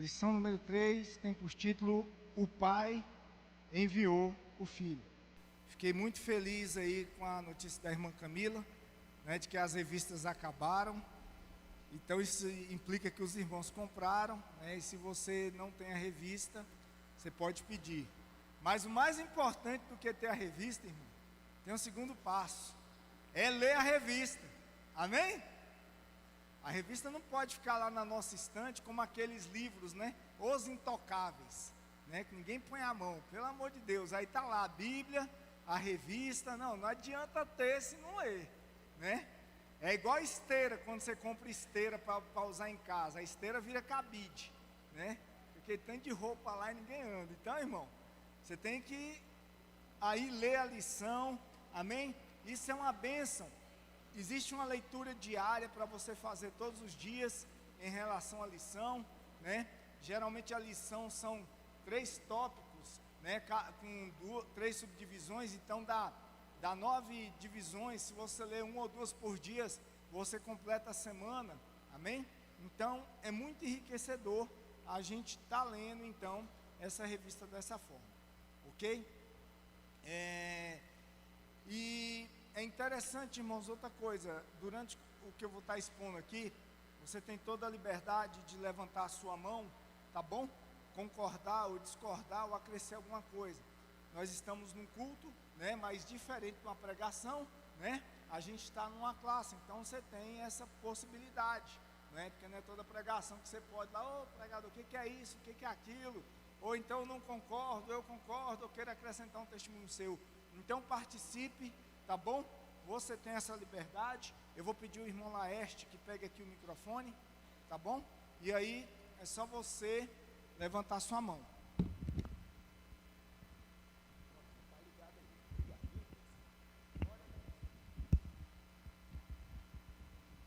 lição número 3 tem por título: O Pai enviou o Filho. Fiquei muito feliz aí com a notícia da irmã Camila, né, de que as revistas acabaram. Então isso implica que os irmãos compraram, né, e se você não tem a revista, você pode pedir. Mas o mais importante do que ter a revista, irmão, tem um segundo passo: é ler a revista. Amém? A revista não pode ficar lá na nossa estante como aqueles livros, né? Os Intocáveis, né? Que ninguém põe a mão, pelo amor de Deus. Aí tá lá a Bíblia, a revista. Não adianta ter se não ler, né? É igual a esteira, quando você compra esteira para usar em casa. A esteira vira cabide, né? Porque tem de roupa lá e ninguém anda. Então, irmão, você tem que aí ler a lição. Amém? Isso é uma bênção. Existe uma leitura diária para você fazer todos os dias em relação à lição, né? Geralmente a lição são 3 tópicos, né? Com 3 subdivisões, então dá 9 divisões. Se você ler 1 ou 2 por dia, você completa a semana, amém? Então é muito enriquecedor a gente estar lendo então essa revista dessa forma, ok? E é interessante, irmãos, outra coisa: durante o que eu vou estar expondo aqui, você tem toda a liberdade de levantar a sua mão, tá bom? Concordar ou discordar ou acrescer alguma coisa. Nós estamos num culto, né, mas diferente de uma pregação, né? A gente está numa classe, então você tem essa possibilidade, né? Porque não é toda pregação que você pode lá: ô pregador, o que é isso, o que é aquilo? Ou então eu não concordo, eu concordo, eu quero acrescentar um testemunho seu. Então participe, tá bom? Você tem essa liberdade. Eu vou pedir o irmão Laerte que pegue aqui o microfone, tá bom? E aí é só você levantar sua mão.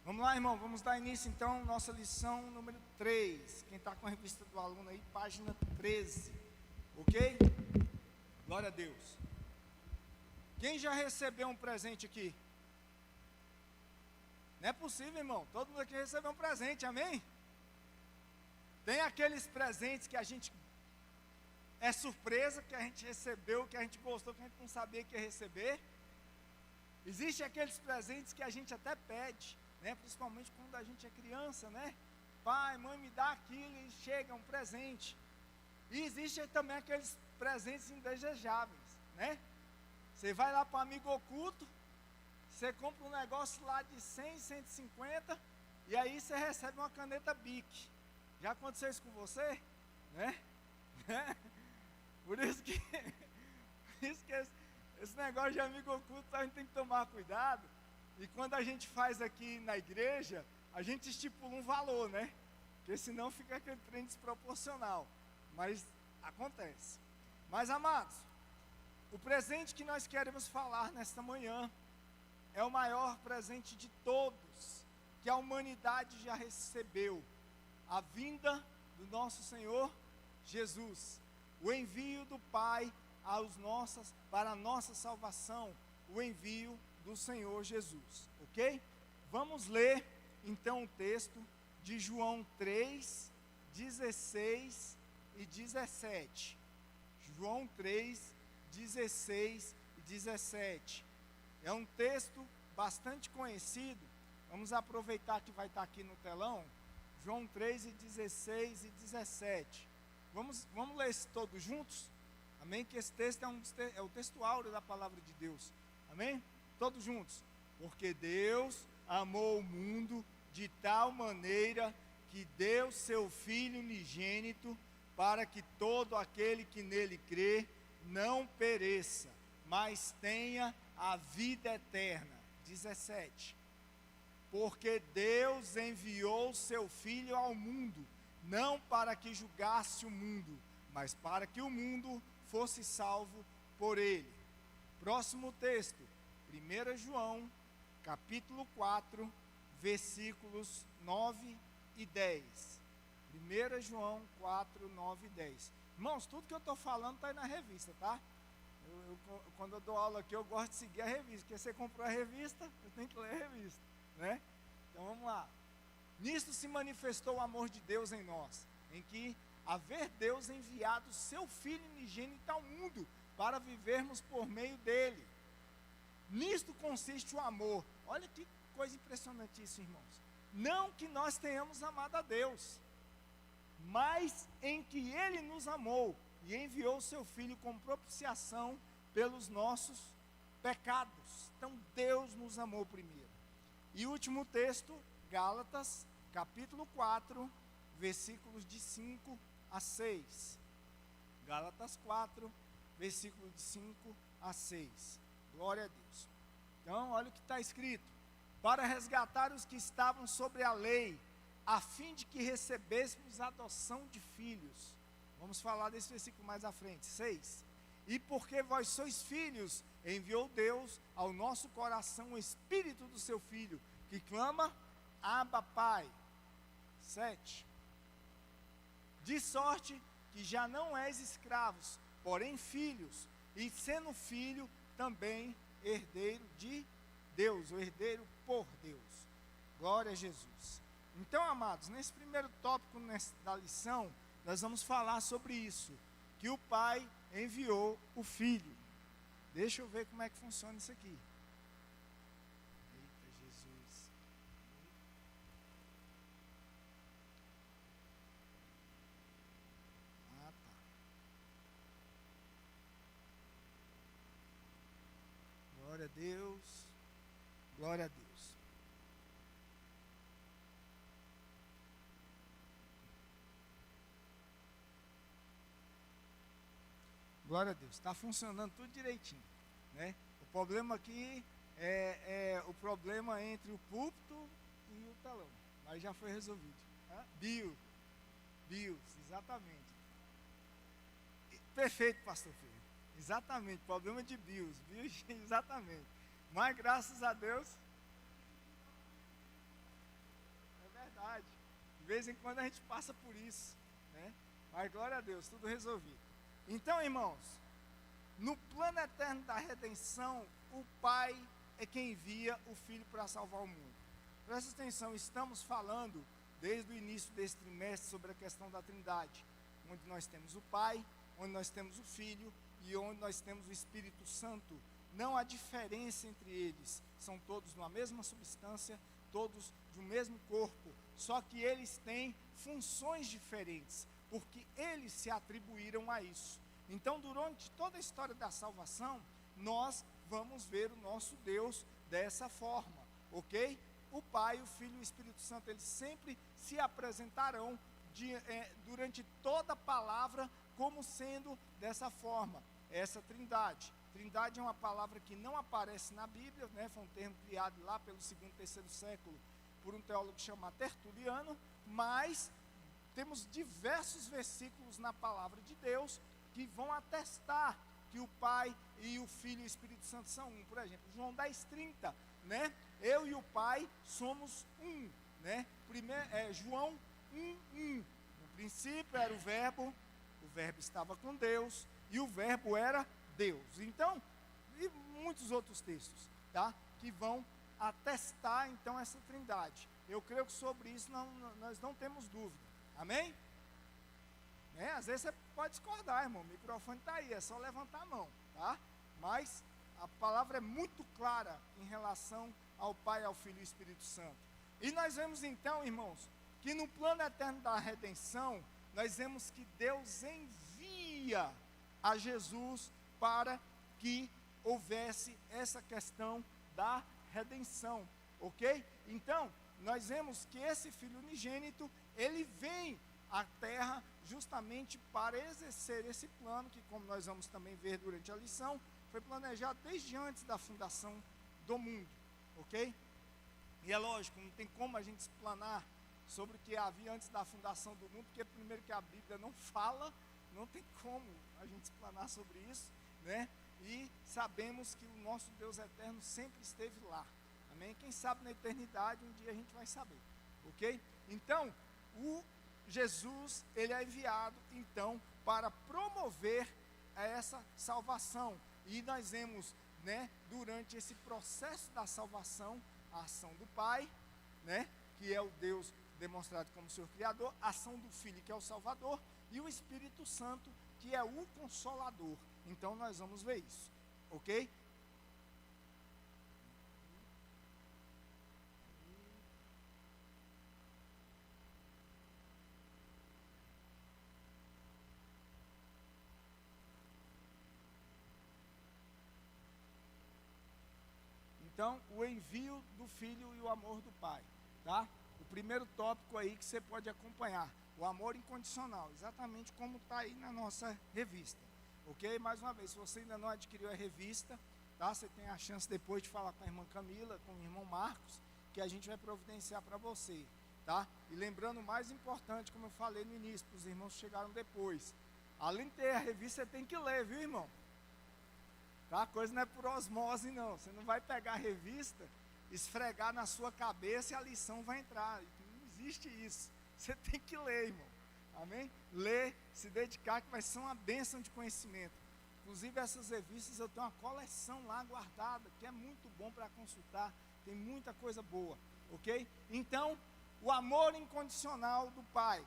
Vamos lá, irmão, vamos dar início então à nossa lição número 3. Quem está com a revista do aluno aí, página 13, ok? Glória a Deus. Quem já recebeu um presente aqui? Não é possível, irmão, todo mundo aqui recebeu um presente, amém? Tem aqueles presentes que a gente é surpresa, que a gente recebeu, que a gente gostou, que a gente não sabia que ia receber. Existem aqueles presentes que a gente até pede, né? Principalmente quando a gente é criança, né? Pai, mãe, me dá aquilo, e chega um presente. E existem também aqueles presentes indesejáveis, né? Você vai lá para o amigo oculto, você compra um negócio lá de 100, 150, e aí você recebe uma caneta Bic. Já aconteceu isso com você? Né? Por isso que esse negócio de amigo oculto a gente tem que tomar cuidado. E quando a gente faz aqui na igreja, a gente estipula um valor, né? Porque senão fica aquele trem desproporcional. Mas acontece. Mas, amados, o presente que nós queremos falar nesta manhã é o maior presente de todos que a humanidade já recebeu: a vinda do nosso Senhor Jesus, o envio do Pai para a nossa salvação, o envio do Senhor Jesus, ok? Vamos ler então o texto de João 3, 16 e 17. João 3, 16 e 17. É um texto bastante conhecido. Vamos aproveitar que vai estar aqui no telão. João 3, 16 e 17. Vamos ler isso todos juntos? Amém? Que esse texto é o texto áureo da palavra de Deus. Amém? Todos juntos. Porque Deus amou o mundo de tal maneira que deu seu Filho unigênito, para que todo aquele que nele crê não pereça, mas tenha a vida eterna. 17. Porque Deus enviou seu Filho ao mundo, não para que julgasse o mundo, mas para que o mundo fosse salvo por ele. Próximo texto, 1 João, capítulo 4, versículos 9 e 10. 1 João 4, 9 e 10. Irmãos, tudo que eu estou falando está aí na revista, tá? Quando eu dou aula aqui, eu gosto de seguir a revista, porque você comprou a revista, eu tenho que ler a revista, né? Então vamos lá. Nisto se manifestou o amor de Deus em nós, em que haver Deus enviado seu Filho unigênito ao mundo para vivermos por meio dele. Nisto consiste o amor. Olha que coisa impressionante isso, irmãos. Não que nós tenhamos amado a Deus, mas em que ele nos amou e enviou o seu Filho como propiciação pelos nossos pecados. Então Deus nos amou primeiro. E o último texto, Gálatas, capítulo 4, versículos de 5 a 6. Gálatas 4, versículos de 5 a 6. Glória a Deus. Então, olha o que está escrito: para resgatar os que estavam sobre a lei, a fim de que recebêssemos a adoção de filhos. Vamos falar desse versículo mais à frente, 6. E porque vós sois filhos, enviou Deus ao nosso coração o Espírito do seu Filho, que clama, Abba, Pai. 7. De sorte que já não és escravos, porém filhos, e sendo filho, também herdeiro de Deus, ou herdeiro por Deus. Glória a Jesus. Então, amados, nesse primeiro tópico da lição, nós vamos falar sobre isso, que o Pai enviou o Filho. Deixa eu ver como é que funciona isso aqui. Eita, Jesus. Ah, tá. Glória a Deus. Glória a Deus. Glória a Deus, está funcionando tudo direitinho, né? O problema aqui é o problema entre o púlpito e o telão, mas já foi resolvido. BIOS, exatamente. Perfeito, pastor Filho, exatamente, problema de BIOS, exatamente. Mas graças a Deus, é verdade, de vez em quando a gente passa por isso, né? Mas glória a Deus, tudo resolvido. Então, irmãos, no plano eterno da redenção, o Pai é quem envia o Filho para salvar o mundo. Presta atenção, estamos falando desde o início desse trimestre sobre a questão da Trindade, onde nós temos o Pai, onde nós temos o Filho e onde nós temos o Espírito Santo. Não há diferença entre eles, são todos de uma mesma substância, todos de um mesmo corpo, só que eles têm funções diferentes, porque eles se atribuíram a isso. Então, durante toda a história da salvação, nós vamos ver o nosso Deus dessa forma, ok? O Pai, o Filho e o Espírito Santo, eles sempre se apresentarão durante toda a palavra como sendo dessa forma, essa Trindade. Trindade é uma palavra que não aparece na Bíblia, né? Foi um termo criado lá pelo 2º e 3º século por um teólogo chamado Tertuliano, mas temos diversos versículos na palavra de Deus que vão atestar que o Pai e o Filho e o Espírito Santo são um. Por exemplo, João 10:30, né? Eu e o Pai somos um, né? João 1:1. No princípio era o Verbo estava com Deus e o Verbo era Deus. Então, e muitos outros textos, tá? Que vão atestar então essa Trindade. Eu creio que sobre isso nós não temos dúvida. Amém? Né? Às vezes você pode discordar, irmão. O microfone está aí, é só levantar a mão, tá? Mas a palavra é muito clara em relação ao Pai, ao Filho e ao Espírito Santo. E nós vemos então, irmãos, que no plano eterno da redenção, nós vemos que Deus envia a Jesus para que houvesse essa questão da redenção, ok? Então, nós vemos que esse Filho unigênito, ele vem à terra justamente para exercer esse plano, que como nós vamos também ver durante a lição, foi planejado desde antes da fundação do mundo, ok? E é lógico, não tem como a gente explanar sobre o que havia antes da fundação do mundo, porque primeiro que a Bíblia não fala, não tem como a gente explanar sobre isso, né? E sabemos que o nosso Deus eterno sempre esteve lá, amém? Quem sabe na eternidade, um dia a gente vai saber, ok? Então, o Jesus, ele é enviado, então, para promover essa salvação. E nós vemos, né, durante esse processo da salvação, a ação do Pai, né, que é o Deus demonstrado como seu Criador, a ação do Filho, que é o Salvador, e o Espírito Santo, que é o Consolador. Então nós vamos ver isso, ok? Então, o envio do Filho e o amor do Pai, tá? O primeiro tópico aí que você pode acompanhar, o amor incondicional, exatamente como está aí na nossa revista, ok? Mais uma vez, se você ainda não adquiriu a revista, tá? Você tem a chance depois de falar com a irmã Camila, com o irmão Marcos, que a gente vai providenciar para você, tá? E lembrando o mais importante, como eu falei no início, para os irmãos que chegaram depois, além de ter a revista, você tem que ler, viu, irmão? Tá? A coisa não é por osmose, não. Você não vai pegar a revista, esfregar na sua cabeça e a lição vai entrar. Não existe isso. Você tem que ler, irmão. Amém? Ler, se dedicar, que vai ser uma bênção de conhecimento. Inclusive, essas revistas, eu tenho uma coleção lá guardada, que é muito bom para consultar. Tem muita coisa boa, ok? Então, o amor incondicional do Pai.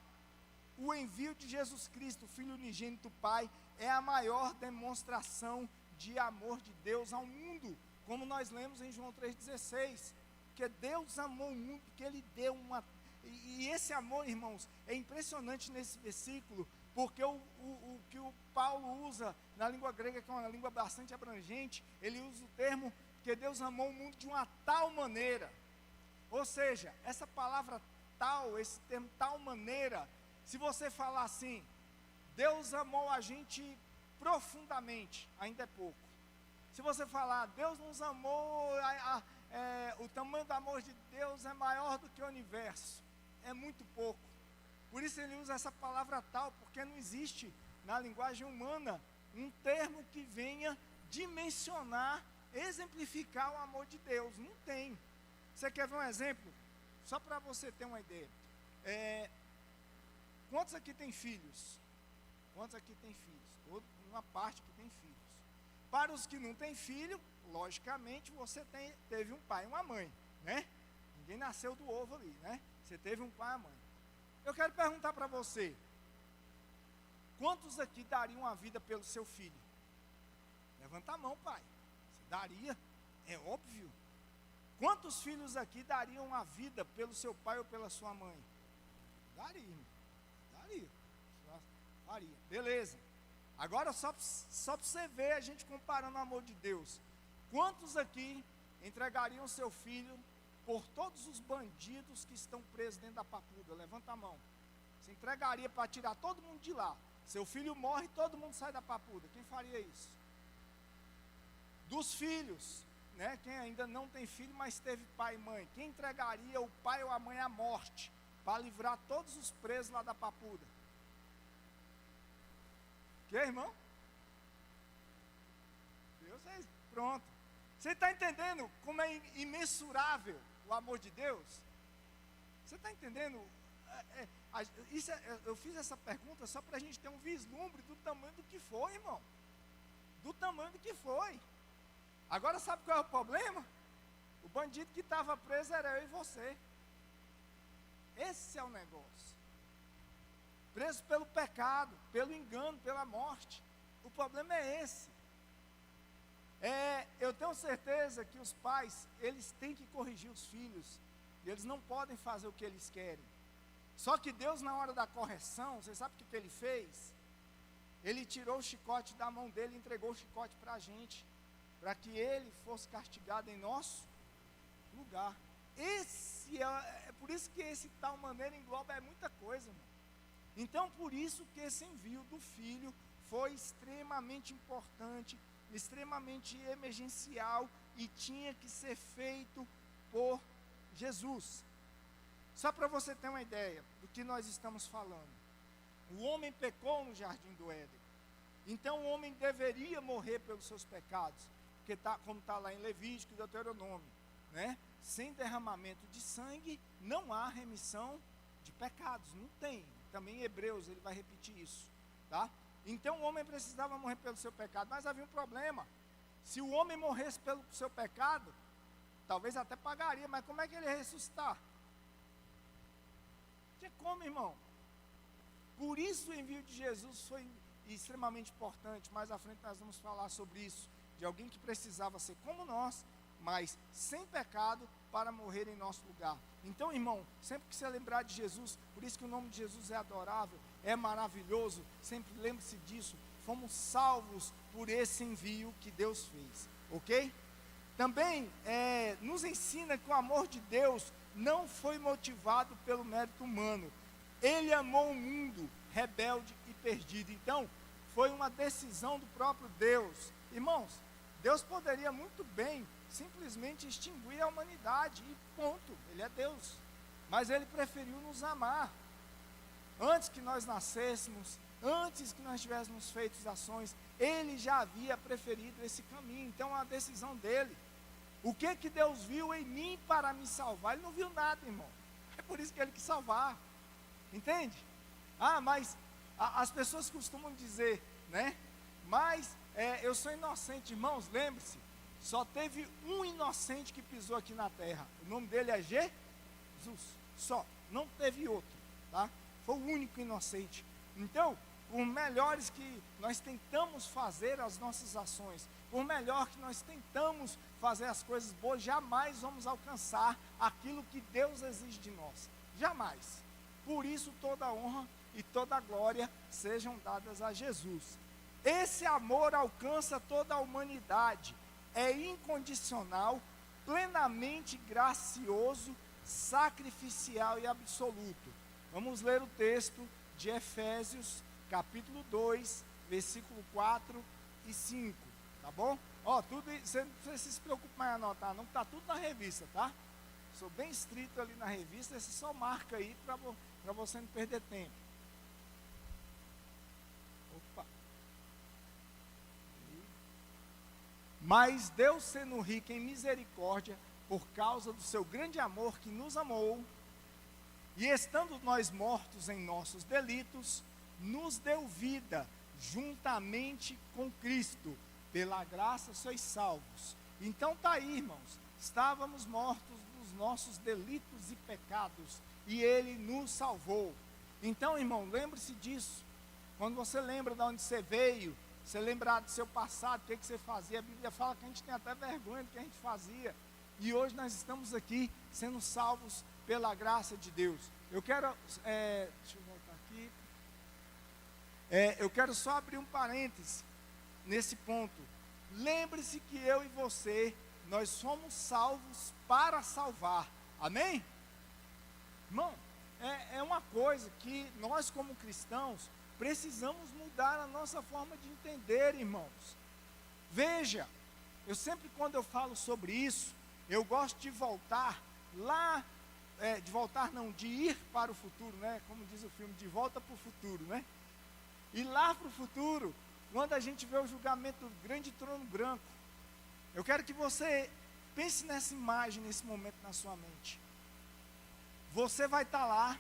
O envio de Jesus Cristo, Filho unigênito do Pai, é a maior demonstração de amor de Deus ao mundo, como nós lemos em João 3,16, que Deus amou o mundo, que Ele deu uma... E esse amor, irmãos, é impressionante nesse versículo, porque o que o Paulo usa na língua grega, que é uma língua bastante abrangente, ele usa o termo que Deus amou o mundo de uma tal maneira. Ou seja, essa palavra tal, esse termo tal maneira, se você falar assim, Deus amou a gente profundamente, ainda é pouco. Se você falar, Deus nos amou, o tamanho do amor de Deus é maior do que o universo, é muito pouco. Por isso ele usa essa palavra tal, porque não existe na linguagem humana um termo que venha dimensionar, exemplificar o amor de Deus. Não tem. Você quer ver um exemplo? Só para você ter uma ideia. Quantos aqui tem filhos? Quantos aqui tem filhos? Uma parte que tem filhos. Para os que não têm filho, logicamente você teve um pai e uma mãe, né? Ninguém nasceu do ovo ali, né? Você teve um pai e uma mãe. Eu quero perguntar para você, quantos aqui dariam a vida pelo seu filho? Levanta a mão, pai. Você daria? É óbvio. Quantos filhos aqui dariam a vida pelo seu pai ou pela sua mãe? Daria, irmão. Daria. Beleza. Agora só para você ver, a gente comparando o amor de Deus. Quantos aqui entregariam seu filho por todos os bandidos que estão presos dentro da papuda? Levanta a mão. Você entregaria para tirar todo mundo de lá. Seu filho morre, todo mundo sai da papuda. Quem faria isso? Dos filhos, né? Quem ainda não tem filho, mas teve pai e mãe. Quem entregaria o pai ou a mãe à morte para livrar todos os presos lá da papuda? Que, irmão? Deus é pronto. Você está entendendo como é imensurável o amor de Deus? Você está entendendo? Eu fiz essa pergunta só para a gente ter um vislumbre do tamanho do que foi, irmão. Do tamanho do que foi. Agora sabe qual é o problema? O bandido que estava preso era eu e você. Esse é o negócio. Preso pelo pecado, pelo engano, pela morte. O problema é esse. Eu tenho certeza que os pais, eles têm que corrigir os filhos. E eles não podem fazer o que eles querem. Só que Deus, na hora da correção, você sabe o que ele fez? Ele tirou o chicote da mão dele e entregou o chicote para a gente. Para que ele fosse castigado em nosso lugar. É por isso que esse tal maneira engloba muita coisa, irmão. Então, por isso que esse envio do Filho foi extremamente importante, extremamente emergencial e tinha que ser feito por Jesus. Só para você ter uma ideia do que nós estamos falando. O homem pecou no jardim do Éden. Então, o homem deveria morrer pelos seus pecados, porque como está lá em Levítico e Deuteronômio, né? Sem derramamento de sangue, não há remissão de pecados, não tem. Também em Hebreus ele vai repetir isso, tá? Então o homem precisava morrer pelo seu pecado, mas havia um problema. Se o homem morresse pelo seu pecado, talvez até pagaria, mas como é que ele ia ressuscitar? Tinha como, irmão? Por isso o envio de Jesus foi extremamente importante. Mais à frente nós vamos falar sobre isso, de alguém que precisava ser como nós, mas sem pecado, para morrer em nosso lugar. Então, irmão, sempre que você lembrar de Jesus, por isso que o nome de Jesus é adorável, é maravilhoso, sempre lembre-se disso, fomos salvos por esse envio que Deus fez, ok? Também nos ensina que o amor de Deus não foi motivado pelo mérito humano. Ele amou o mundo rebelde e perdido. Então, foi uma decisão do próprio Deus. Irmãos, Deus poderia muito bem simplesmente extinguir a humanidade e ponto, Ele é Deus. Mas Ele preferiu nos amar. Antes que nós nascêssemos, antes que nós tivéssemos feito as ações, Ele já havia preferido esse caminho. Então é uma decisão dEle. O que Deus viu em mim para me salvar? Ele não viu nada, irmão. É por isso que Ele quis salvar. Entende? Mas as pessoas costumam dizer, né? Mas eu sou inocente. Irmãos, lembre-se, só teve um inocente que pisou aqui na terra. O nome dele é Jesus. Só, não teve outro, tá? Foi o único inocente. Então, por melhores que nós tentamos fazer as nossas ações, por melhor que nós tentamos fazer as coisas boas, jamais vamos alcançar aquilo que Deus exige de nós. Jamais. Por isso toda a honra e toda a glória sejam dadas a Jesus. Esse amor alcança toda a humanidade. É incondicional, plenamente gracioso, sacrificial e absoluto. Vamos ler o texto de Efésios, capítulo 2, versículo 4 e 5, tá bom? Tudo, você não precisa se preocupar mais em anotar, não, está tudo na revista, tá? Sou bem estrito ali na revista, você só marca aí para você não perder tempo. Opa! Mas Deus, sendo rico em misericórdia, por causa do seu grande amor que nos amou, e estando nós mortos em nossos delitos, nos deu vida juntamente com Cristo. Pela graça sois salvos. Então está aí, irmãos, estávamos mortos dos nossos delitos e pecados, e Ele nos salvou. Então, irmão, lembre-se disso. Quando você lembra de onde você veio, você lembrar do seu passado, o que você fazia, a Bíblia fala que a gente tem até vergonha do que a gente fazia. E hoje nós estamos aqui sendo salvos pela graça de Deus. Eu quero, deixa eu voltar aqui. Eu quero só abrir um parêntese nesse ponto. Lembre-se que eu e você, nós somos salvos para salvar. Amém? Irmão, é uma coisa que nós como cristãos precisamos mudar a nossa forma de entender, irmãos. Veja, eu sempre quando eu falo sobre isso, eu gosto de voltar lá, de ir para o futuro, né? Como diz o filme, de volta para o futuro, né? E lá para o futuro, quando a gente vê o julgamento do grande trono branco, eu quero que você pense nessa imagem, nesse momento na sua mente. Você vai estar lá,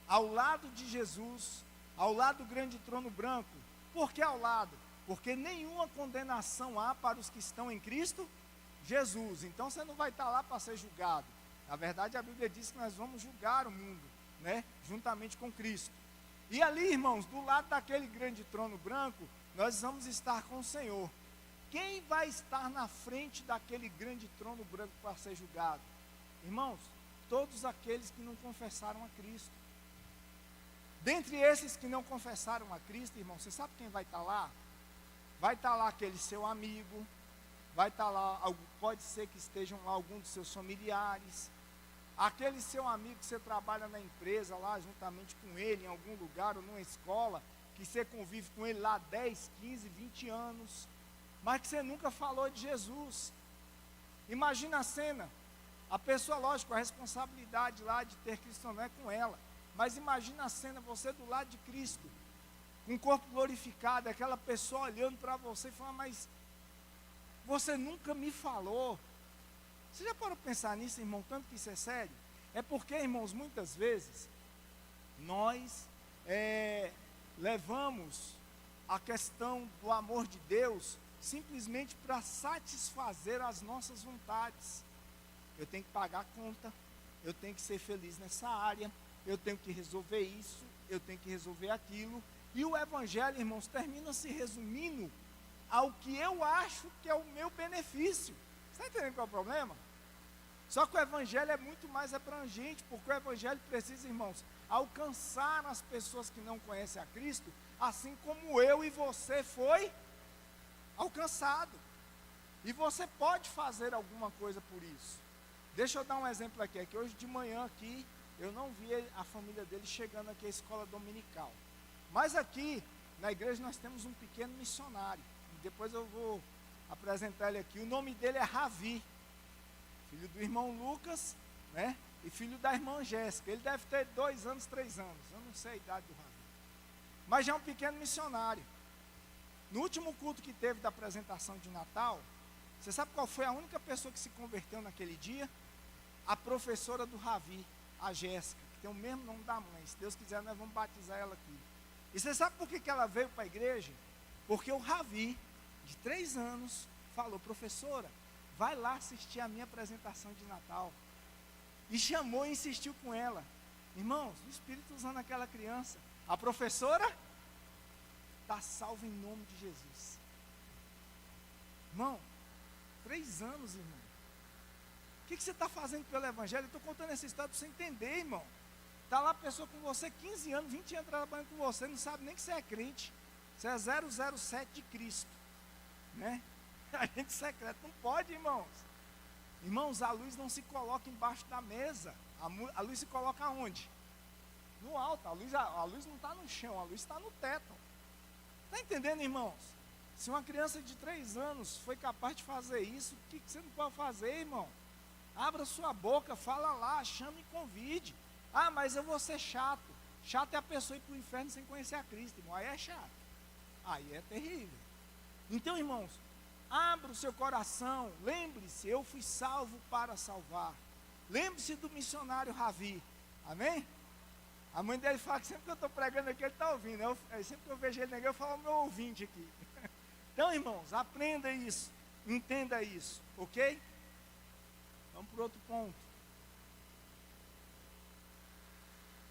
ao lado de Jesus, ao lado do grande trono branco. Por que ao lado? Porque nenhuma condenação há para os que estão em Cristo Jesus. Então você não vai estar lá para ser julgado. Na verdade, a Bíblia diz que nós vamos julgar o mundo, né? Juntamente com Cristo. E ali, irmãos, do lado daquele grande trono branco, nós vamos estar com o Senhor. Quem vai estar na frente daquele grande trono branco para ser julgado? Irmãos, todos aqueles que não confessaram a Cristo. Dentre esses que não confessaram a Cristo, irmão, você sabe quem vai estar lá? Vai estar lá aquele seu amigo, vai estar lá, pode ser que estejam lá alguns dos seus familiares, aquele seu amigo que você trabalha na empresa lá, juntamente com ele, em algum lugar ou numa escola, que você convive com ele lá 10, 15, 20 anos, mas que você nunca falou de Jesus. Imagina a cena, a pessoa, lógico, a responsabilidade lá de ter Cristo não é com ela, mas imagina a cena, você do lado de Cristo, com o corpo glorificado, aquela pessoa olhando para você e falando, mas você nunca me falou. Você já parou para pensar nisso, irmão, tanto que isso é sério? É porque, irmãos, muitas vezes, nós levamos a questão do amor de Deus simplesmente para satisfazer as nossas vontades. Eu tenho que pagar a conta, eu tenho que ser feliz nessa área, eu tenho que resolver isso, eu tenho que resolver aquilo. E o evangelho, irmãos, termina se resumindo ao que eu acho que é o meu benefício. Você está entendendo qual é o problema? Só que o evangelho é muito mais abrangente, porque o evangelho precisa, irmãos, alcançar as pessoas que não conhecem a Cristo, assim como eu e você foi alcançado. E você pode fazer alguma coisa por isso. Deixa eu dar um exemplo aqui, é que hoje de manhã aqui, eu não vi a família dele chegando aqui à escola dominical. Mas aqui, na igreja, nós temos um pequeno missionário. Depois eu vou apresentar ele aqui. O nome dele é Ravi, filho do irmão Lucas, né? E filho da irmã Jéssica. Ele deve ter 2 anos, 3 anos. Eu não sei a idade do Ravi. Mas já é um pequeno missionário. No último culto que teve da apresentação de Natal, você sabe qual foi a única pessoa que se converteu naquele dia? A professora do Ravi, a Jéssica, que tem o mesmo nome da mãe. Se Deus quiser, nós vamos batizar ela aqui. E você sabe por que ela veio para a igreja? Porque o Ravi, de 3 anos, falou: professora, vai lá assistir a minha apresentação de Natal. E chamou e insistiu com ela. Irmãos, o Espírito usando aquela criança. A professora está salva em nome de Jesus. Irmão, 3 anos, irmão. O que você está fazendo pelo Evangelho? Eu estou contando essa história para você entender, irmão. Está lá a pessoa com você, 15 anos, 20 anos trabalhando com você, não sabe nem que você é crente. Você é 007 de Cristo, né? Agente secreto, não pode, irmãos. Irmãos, a luz não se coloca embaixo da mesa. A luz se coloca aonde? No alto. A luz não está no chão, a luz está no teto. Está entendendo, irmãos? Se uma criança de 3 anos foi capaz de fazer isso, o que você não pode fazer, irmão? Abra sua boca, fala lá, chame e convide. Ah, mas eu vou ser chato. Chato é a pessoa ir para o inferno sem conhecer a Cristo, irmão. Aí é chato. Aí é terrível. Então, irmãos, abra o seu coração. Lembre-se, eu fui salvo para salvar. Lembre-se do missionário Ravi. Amém? A mãe dele fala que sempre que eu estou pregando aqui, ele está ouvindo. Sempre que eu vejo ele, eu falo ao meu ouvinte aqui. Então, irmãos, aprenda isso. Entenda isso. Ok? Vamos para outro ponto.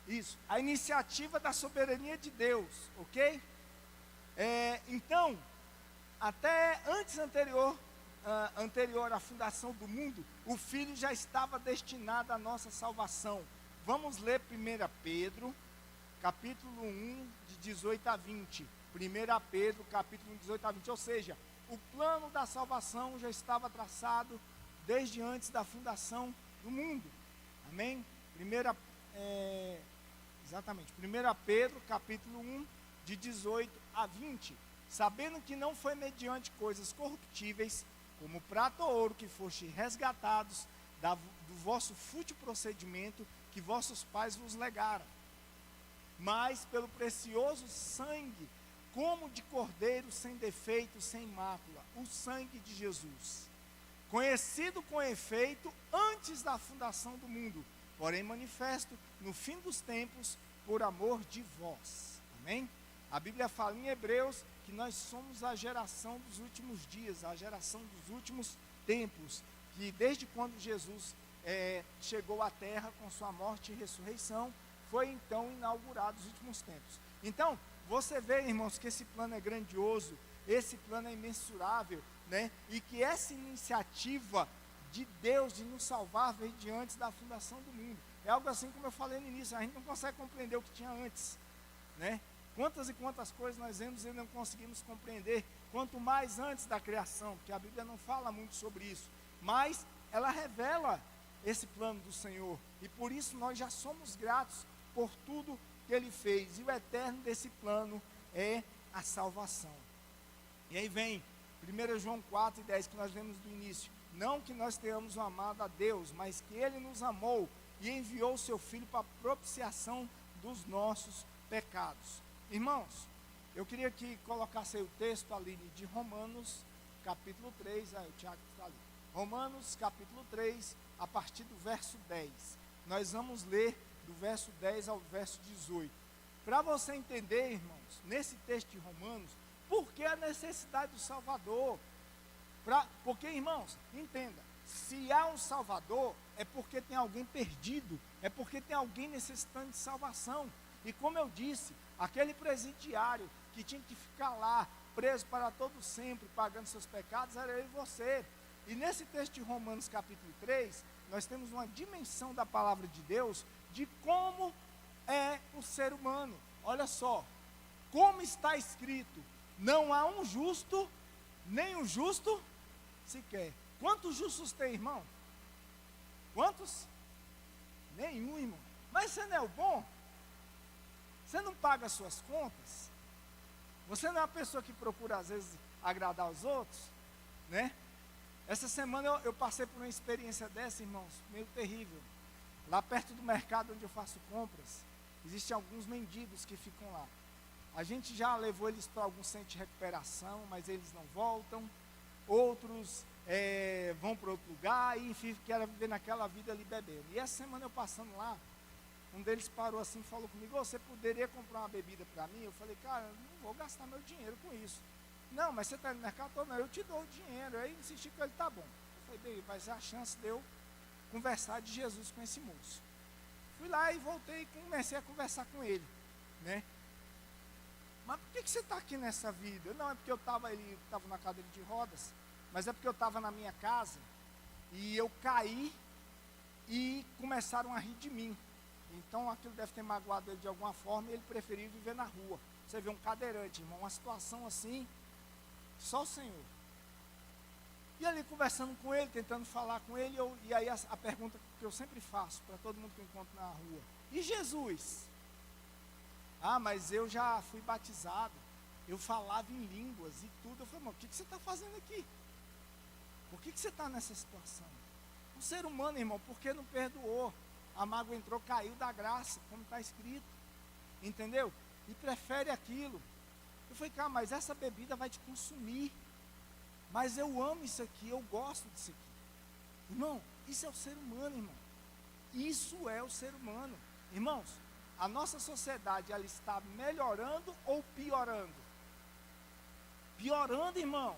Isso, a iniciativa da soberania de Deus, ok? Então, até anterior à fundação do mundo, o Filho já estava destinado à nossa salvação. Vamos ler 1 Pedro, capítulo 1, de 18 a 20. 1 Pedro, capítulo 1, 18 a 20. Ou seja, o plano da salvação já estava traçado desde antes da fundação do mundo. Amém? 1 Pedro, capítulo 1, de 18 a 20. Sabendo que não foi mediante coisas corruptíveis, como prata ou ouro, que fostes resgatados do vosso fútil procedimento que vossos pais vos legaram, mas pelo precioso sangue, como de cordeiro sem defeito, sem mácula, o sangue de Jesus, conhecido com efeito antes da fundação do mundo, porém manifesto no fim dos tempos, por amor de vós. Amém? A Bíblia fala em Hebreus que nós somos a geração dos últimos dias, a geração dos últimos tempos, que desde quando Jesus chegou à terra com sua morte e ressurreição, foi então inaugurado os últimos tempos. Então, você vê, irmãos, que esse plano é grandioso, esse plano é imensurável, né? E que essa iniciativa de Deus de nos salvar veio de antes da fundação do mundo. É algo assim como eu falei no início, a gente não consegue compreender o que tinha antes, né? Quantas e quantas coisas nós vemos e não conseguimos compreender, quanto mais antes da criação, porque a Bíblia não fala muito sobre isso, mas ela revela esse plano do Senhor, e por isso nós já somos gratos por tudo que Ele fez, e o eterno desse plano é a salvação. E aí vem 1 João 4:10, que nós vemos do início: não que nós tenhamos amado a Deus, mas que Ele nos amou e enviou o seu Filho para a propiciação dos nossos pecados. Irmãos, eu queria que colocasse aí o texto, Aline, de Romanos, capítulo 3, o Tiago está ali. Romanos, capítulo 3, a partir do verso 10. Nós vamos ler do verso 10 ao verso 18. Para você entender, irmãos, nesse texto de Romanos, por que a necessidade do Salvador? Porque, irmãos, entenda, se há um Salvador, é porque tem alguém perdido, é porque tem alguém necessitando de salvação. E como eu disse, aquele presidiário que tinha que ficar lá, preso para todo sempre, pagando seus pecados, era eu e você. E nesse texto de Romanos capítulo 3, nós temos uma dimensão da palavra de Deus, de como é o ser humano. Olha só, como está escrito, não há um justo, nem um justo sequer. Quantos justos tem, irmão? Quantos? Nenhum, irmão. Mas você não é o bom? Você não paga as suas contas? Você não é uma pessoa que procura às vezes agradar os outros? Né? Essa semana eu passei por uma experiência dessa, irmãos, meio terrível. Lá perto do mercado onde eu faço compras, existem alguns mendigos que ficam lá. A gente já levou eles para algum centro de recuperação, mas eles não voltam. Outros vão para outro lugar e, enfim, querem viver naquela vida ali bebendo. E essa semana eu passando lá, um deles parou assim e falou comigo: você poderia comprar uma bebida para mim? Eu falei: cara, eu não vou gastar meu dinheiro com isso. Não, mas você está no mercado? Não, eu te dou o dinheiro. Aí insisti com ele: tá bom. Eu falei: bem, vai ser a chance de eu conversar de Jesus com esse moço. Fui lá e voltei e comecei a conversar com ele, né? Mas por que você está aqui nessa vida? Não, é porque ele estava na cadeira de rodas, mas é porque eu estava na minha casa e eu caí e começaram a rir de mim. Então aquilo deve ter magoado ele de alguma forma e ele preferiu viver na rua. Você vê um cadeirante, irmão, uma situação assim, só o Senhor. E ali conversando com ele, tentando falar com ele, e aí a pergunta que eu sempre faço para todo mundo que eu encontro na rua: e Jesus? Ah, mas eu já fui batizado, eu falava em línguas e tudo. Eu falei: mas o que você está fazendo aqui? Por que você está nessa situação? Um ser humano, irmão, porque não perdoou, a mágoa entrou, caiu da graça, como está escrito, entendeu? E prefere aquilo. Eu falei: cara, mas essa bebida vai te consumir. Mas eu amo isso aqui, eu gosto disso aqui. Irmão, isso é o ser humano, irmão. Isso é o ser humano. Irmãos, a nossa sociedade, ela está melhorando ou piorando? Piorando, irmão.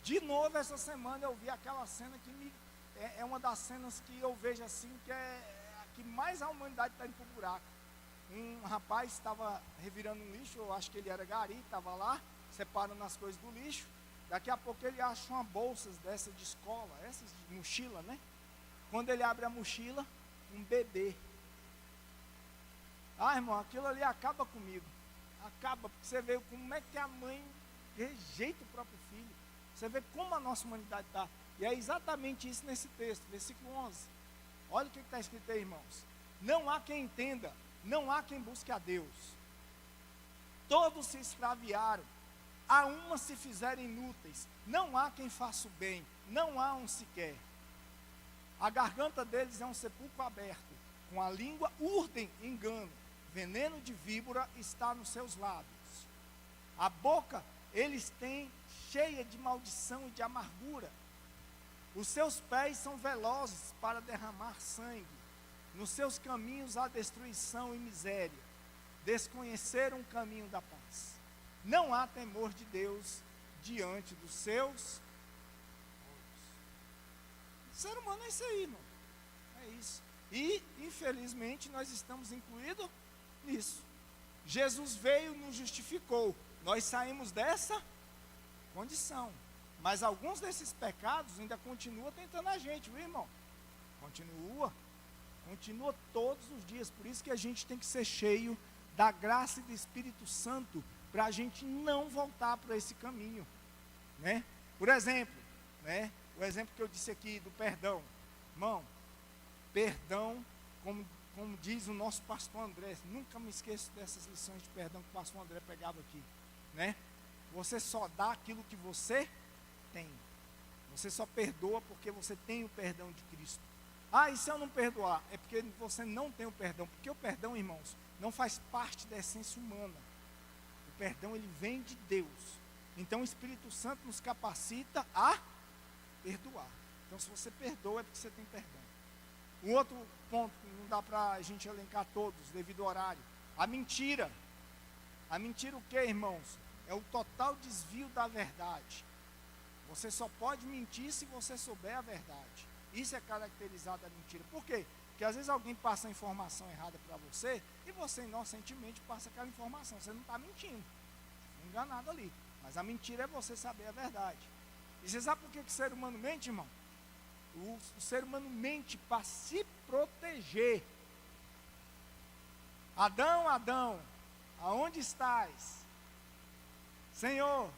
De novo, essa semana eu vi aquela cena que é uma das cenas que eu vejo assim, que é a que mais a humanidade está indo para o buraco. Um rapaz estava revirando um lixo, eu acho que ele era gari, estava lá, separando as coisas do lixo. Daqui a pouco ele acha uma bolsa dessa de escola, essas de mochila, né? Quando ele abre a mochila, um bebê. Ah, irmão, aquilo ali acaba comigo. Acaba, porque você vê como é que a mãe rejeita o próprio filho. Você vê como a nossa humanidade está. E é exatamente isso nesse texto, versículo 11. Olha o que está escrito aí, irmãos. Não há quem entenda, não há quem busque a Deus. Todos se extraviaram. A uma se fizerem inúteis, não há quem faça o bem, não há um sequer. A garganta deles é um sepulcro aberto, com a língua urdem engano, veneno de víbora está nos seus lábios. A boca eles têm cheia de maldição e de amargura. Os seus pés são velozes para derramar sangue, nos seus caminhos há destruição e miséria, desconheceram o caminho da paz. Não há temor de Deus diante dos seus olhos. O ser humano é isso aí, irmão. É isso. E, infelizmente, nós estamos incluídos nisso. Jesus veio e nos justificou. Nós saímos dessa condição. Mas alguns desses pecados ainda continuam tentando a gente, viu, irmão? Continua. Continua todos os dias. Por isso que a gente tem que ser cheio da graça e do Espírito Santo, para a gente não voltar para esse caminho, né? Por exemplo, né? O exemplo que eu disse aqui do perdão, irmão, perdão, como diz o nosso pastor André, nunca me esqueço dessas lições de perdão que o pastor André pegava aqui, né? Você só dá aquilo que você tem, você só perdoa porque você tem o perdão de Cristo. Ah, e se eu não perdoar? É porque você não tem o perdão, porque o perdão, irmãos, não faz parte da essência humana. O perdão, ele vem de Deus. Então o Espírito Santo nos capacita a perdoar. Então se você perdoa é porque você tem perdão. Um outro ponto que não dá para a gente elencar todos devido ao horário: a mentira. A mentira o que, irmãos? É o total desvio da verdade. Você só pode mentir se você souber a verdade. Isso é caracterizado a mentira. Por quê? Porque às vezes alguém passa a informação errada para você e você inocentemente passa aquela informação. Você não está mentindo, está enganado ali. Mas a mentira é você saber a verdade. E você sabe por que o ser humano mente, irmão? O ser humano mente para se proteger. Adão, Adão, aonde estás? Senhor,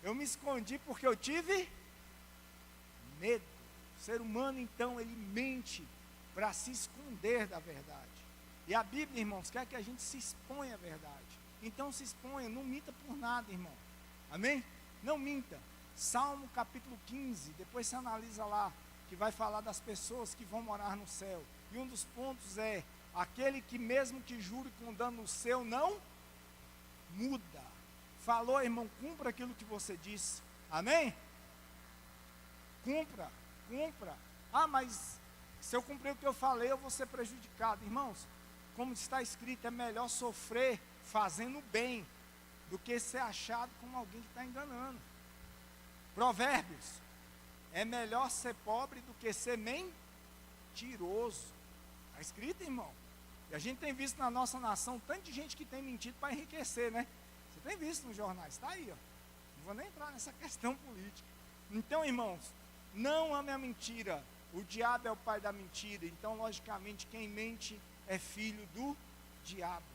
eu me escondi porque eu tive medo. O ser humano, então, ele mente para se esconder da verdade. E a Bíblia, irmãos, quer que a gente se exponha à verdade. Então se exponha, não minta por nada, irmão. Amém? Não minta. Salmo capítulo 15, depois você analisa lá, que vai falar das pessoas que vão morar no céu. E um dos pontos é, aquele que mesmo que jure com dano seu, não muda. Falou, irmão, cumpra aquilo que você disse. Amém? Cumpra, cumpra. Ah, mas se eu cumprir o que eu falei, eu vou ser prejudicado. Irmãos, como está escrito, é melhor sofrer fazendo bem do que ser achado como alguém que está enganando. Provérbios, é melhor ser pobre do que ser mentiroso. Está escrito, irmão. E a gente tem visto na nossa nação tanto de gente que tem mentido para enriquecer, né? Você tem visto nos jornais, está aí, ó. Não vou nem entrar nessa questão política. Então, irmãos, não ame a mentira. O diabo é o pai da mentira. Então, logicamente, quem mente é filho do diabo.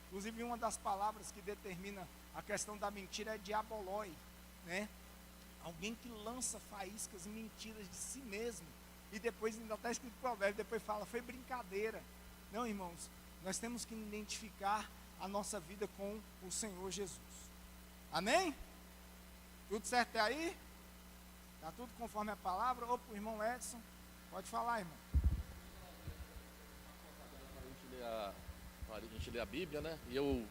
Inclusive, uma das palavras que determina a questão da mentira é diaboloi, né? Alguém que lança faíscas e mentiras de si mesmo. E depois, ainda está escrito provérbio, depois fala, foi brincadeira. Não, irmãos, nós temos que identificar a nossa vida com o Senhor Jesus. Amém? Tudo certo até aí? Está tudo conforme a palavra? Ou para o irmão Edson? Pode falar, irmão. A gente lê a Bíblia, né? E eu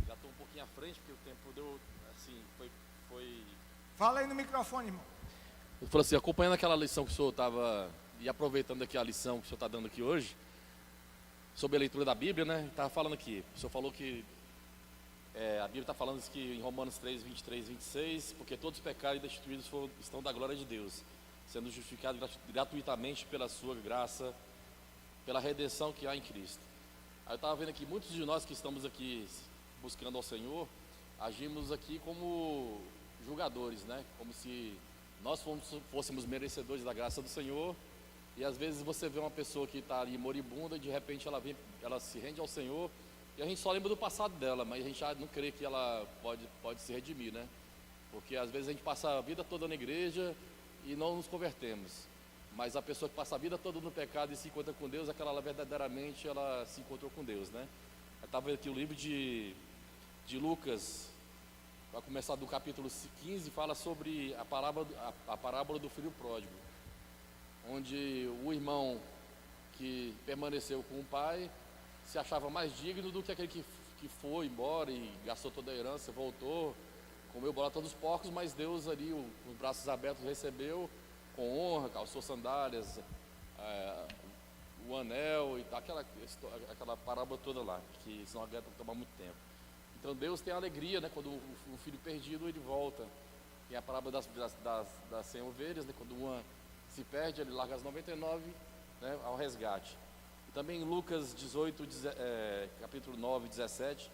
já estou um pouquinho à frente, porque o tempo deu, assim, foi... Fala aí no microfone, irmão. Eu falei assim, acompanhando aquela lição que o senhor estava, e aproveitando aqui a lição que o senhor está dando aqui hoje, sobre a leitura da Bíblia, né? Estava falando aqui, o senhor falou que a Bíblia está falando que em Romanos 3, 23, 26, porque todos os pecados e destituídos estão da glória de Deus, sendo justificados gratuitamente pela sua graça, pela redenção que há em Cristo. Aí eu estava vendo aqui, muitos de nós que estamos aqui buscando ao Senhor, agimos aqui como julgadores, né? Como se nós fôssemos merecedores da graça do Senhor. E às vezes você vê uma pessoa que está ali moribunda e de repente ela se rende ao Senhor, e a gente só lembra do passado dela, mas a gente já não crê que ela pode se redimir, né? Porque às vezes a gente passa a vida toda na igreja e não nos convertemos. Mas a pessoa que passa a vida toda no pecado e se encontra com Deus, aquela verdadeiramente ela se encontrou com Deus, né? Eu estava aqui o livro de Lucas, vai começar do capítulo 15, fala sobre a parábola do filho pródigo, onde o irmão que permaneceu com o pai se achava mais digno do que aquele que foi embora e gastou toda a herança, voltou, comeu bola todos os porcos, mas Deus ali, com os braços abertos, recebeu com honra, calçou sandálias, o anel e tal, aquela parábola toda lá, que senão vai tomar muito tempo. Então Deus tem alegria, né, quando o filho perdido ele volta. Tem a parábola das 100 ovelhas, né, quando uma se perde, ele larga as 99, né, ao resgate. Também em Lucas 18, capítulo 9, 17,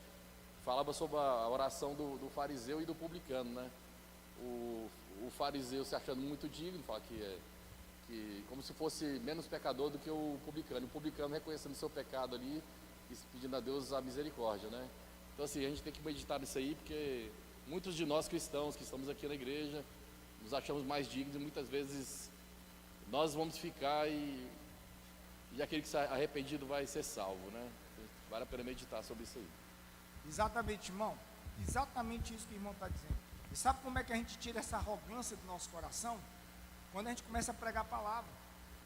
falava sobre a oração do fariseu e do publicano, né? O fariseu se achando muito digno, fala que como se fosse menos pecador do que o publicano reconhecendo o seu pecado ali e pedindo a Deus a misericórdia, né? Então assim, a gente tem que meditar nisso aí, porque muitos de nós cristãos que estamos aqui na igreja nos achamos mais dignos e muitas vezes nós vamos ficar e aquele que está arrependido vai ser salvo, né? Vale a pena meditar sobre isso aí. Exatamente, irmão. Exatamente isso que o irmão está dizendo. E sabe como é que a gente tira essa arrogância do nosso coração? Quando a gente começa a pregar a palavra.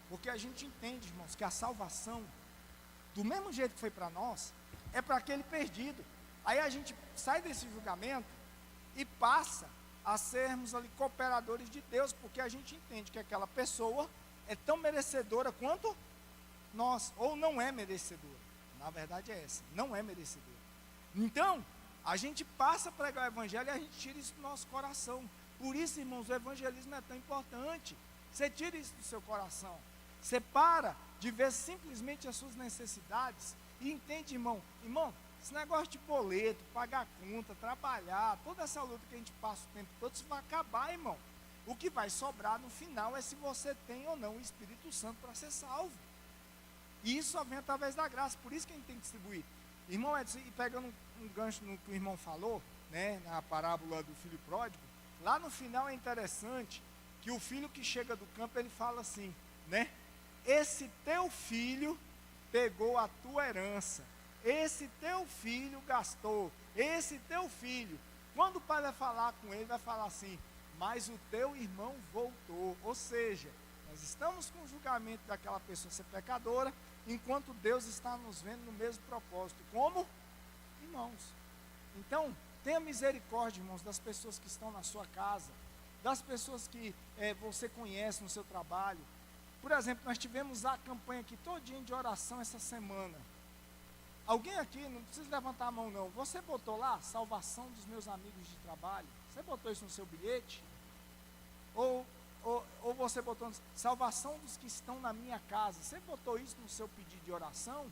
Porque a gente entende, irmãos, que a salvação, do mesmo jeito que foi para nós, é para aquele perdido. Aí a gente sai desse julgamento e passa a sermos ali cooperadores de Deus, porque a gente entende que aquela pessoa é tão merecedora quanto nós, ou não é merecedora. Na verdade é essa, não é merecedora. Então, a gente passa a pregar o evangelho e a gente tira isso do nosso coração. Por isso, irmãos, o evangelismo é tão importante. Você tira isso do seu coração. Você para de ver simplesmente as suas necessidades e entende, irmão, esse negócio de boleto, pagar conta, trabalhar, toda essa luta que a gente passa o tempo todo, isso vai acabar, irmão. O que vai sobrar no final é se você tem ou não o Espírito Santo para ser salvo. E isso só vem através da graça, por isso que a gente tem que distribuir. Irmão Edson, e pegando um gancho no que o irmão falou, né, na parábola do filho pródigo, lá no final é interessante que o filho que chega do campo, ele fala assim, né? Esse teu filho pegou a tua herança, esse teu filho gastou, esse teu filho. Quando o pai vai falar com ele, vai falar assim, mas o teu irmão voltou. Ou seja, nós estamos com o julgamento daquela pessoa ser pecadora, enquanto Deus está nos vendo no mesmo propósito, como irmãos. Então, tenha misericórdia, irmãos, das pessoas que estão na sua casa, das pessoas que você conhece no seu trabalho. Por exemplo, nós tivemos a campanha aqui todinha de oração essa semana. Alguém aqui, não precisa levantar a mão não, você botou lá, salvação dos meus amigos de trabalho? Você botou isso no seu bilhete? Ou você botou salvação dos que estão na minha casa? Você botou isso no seu pedido de oração?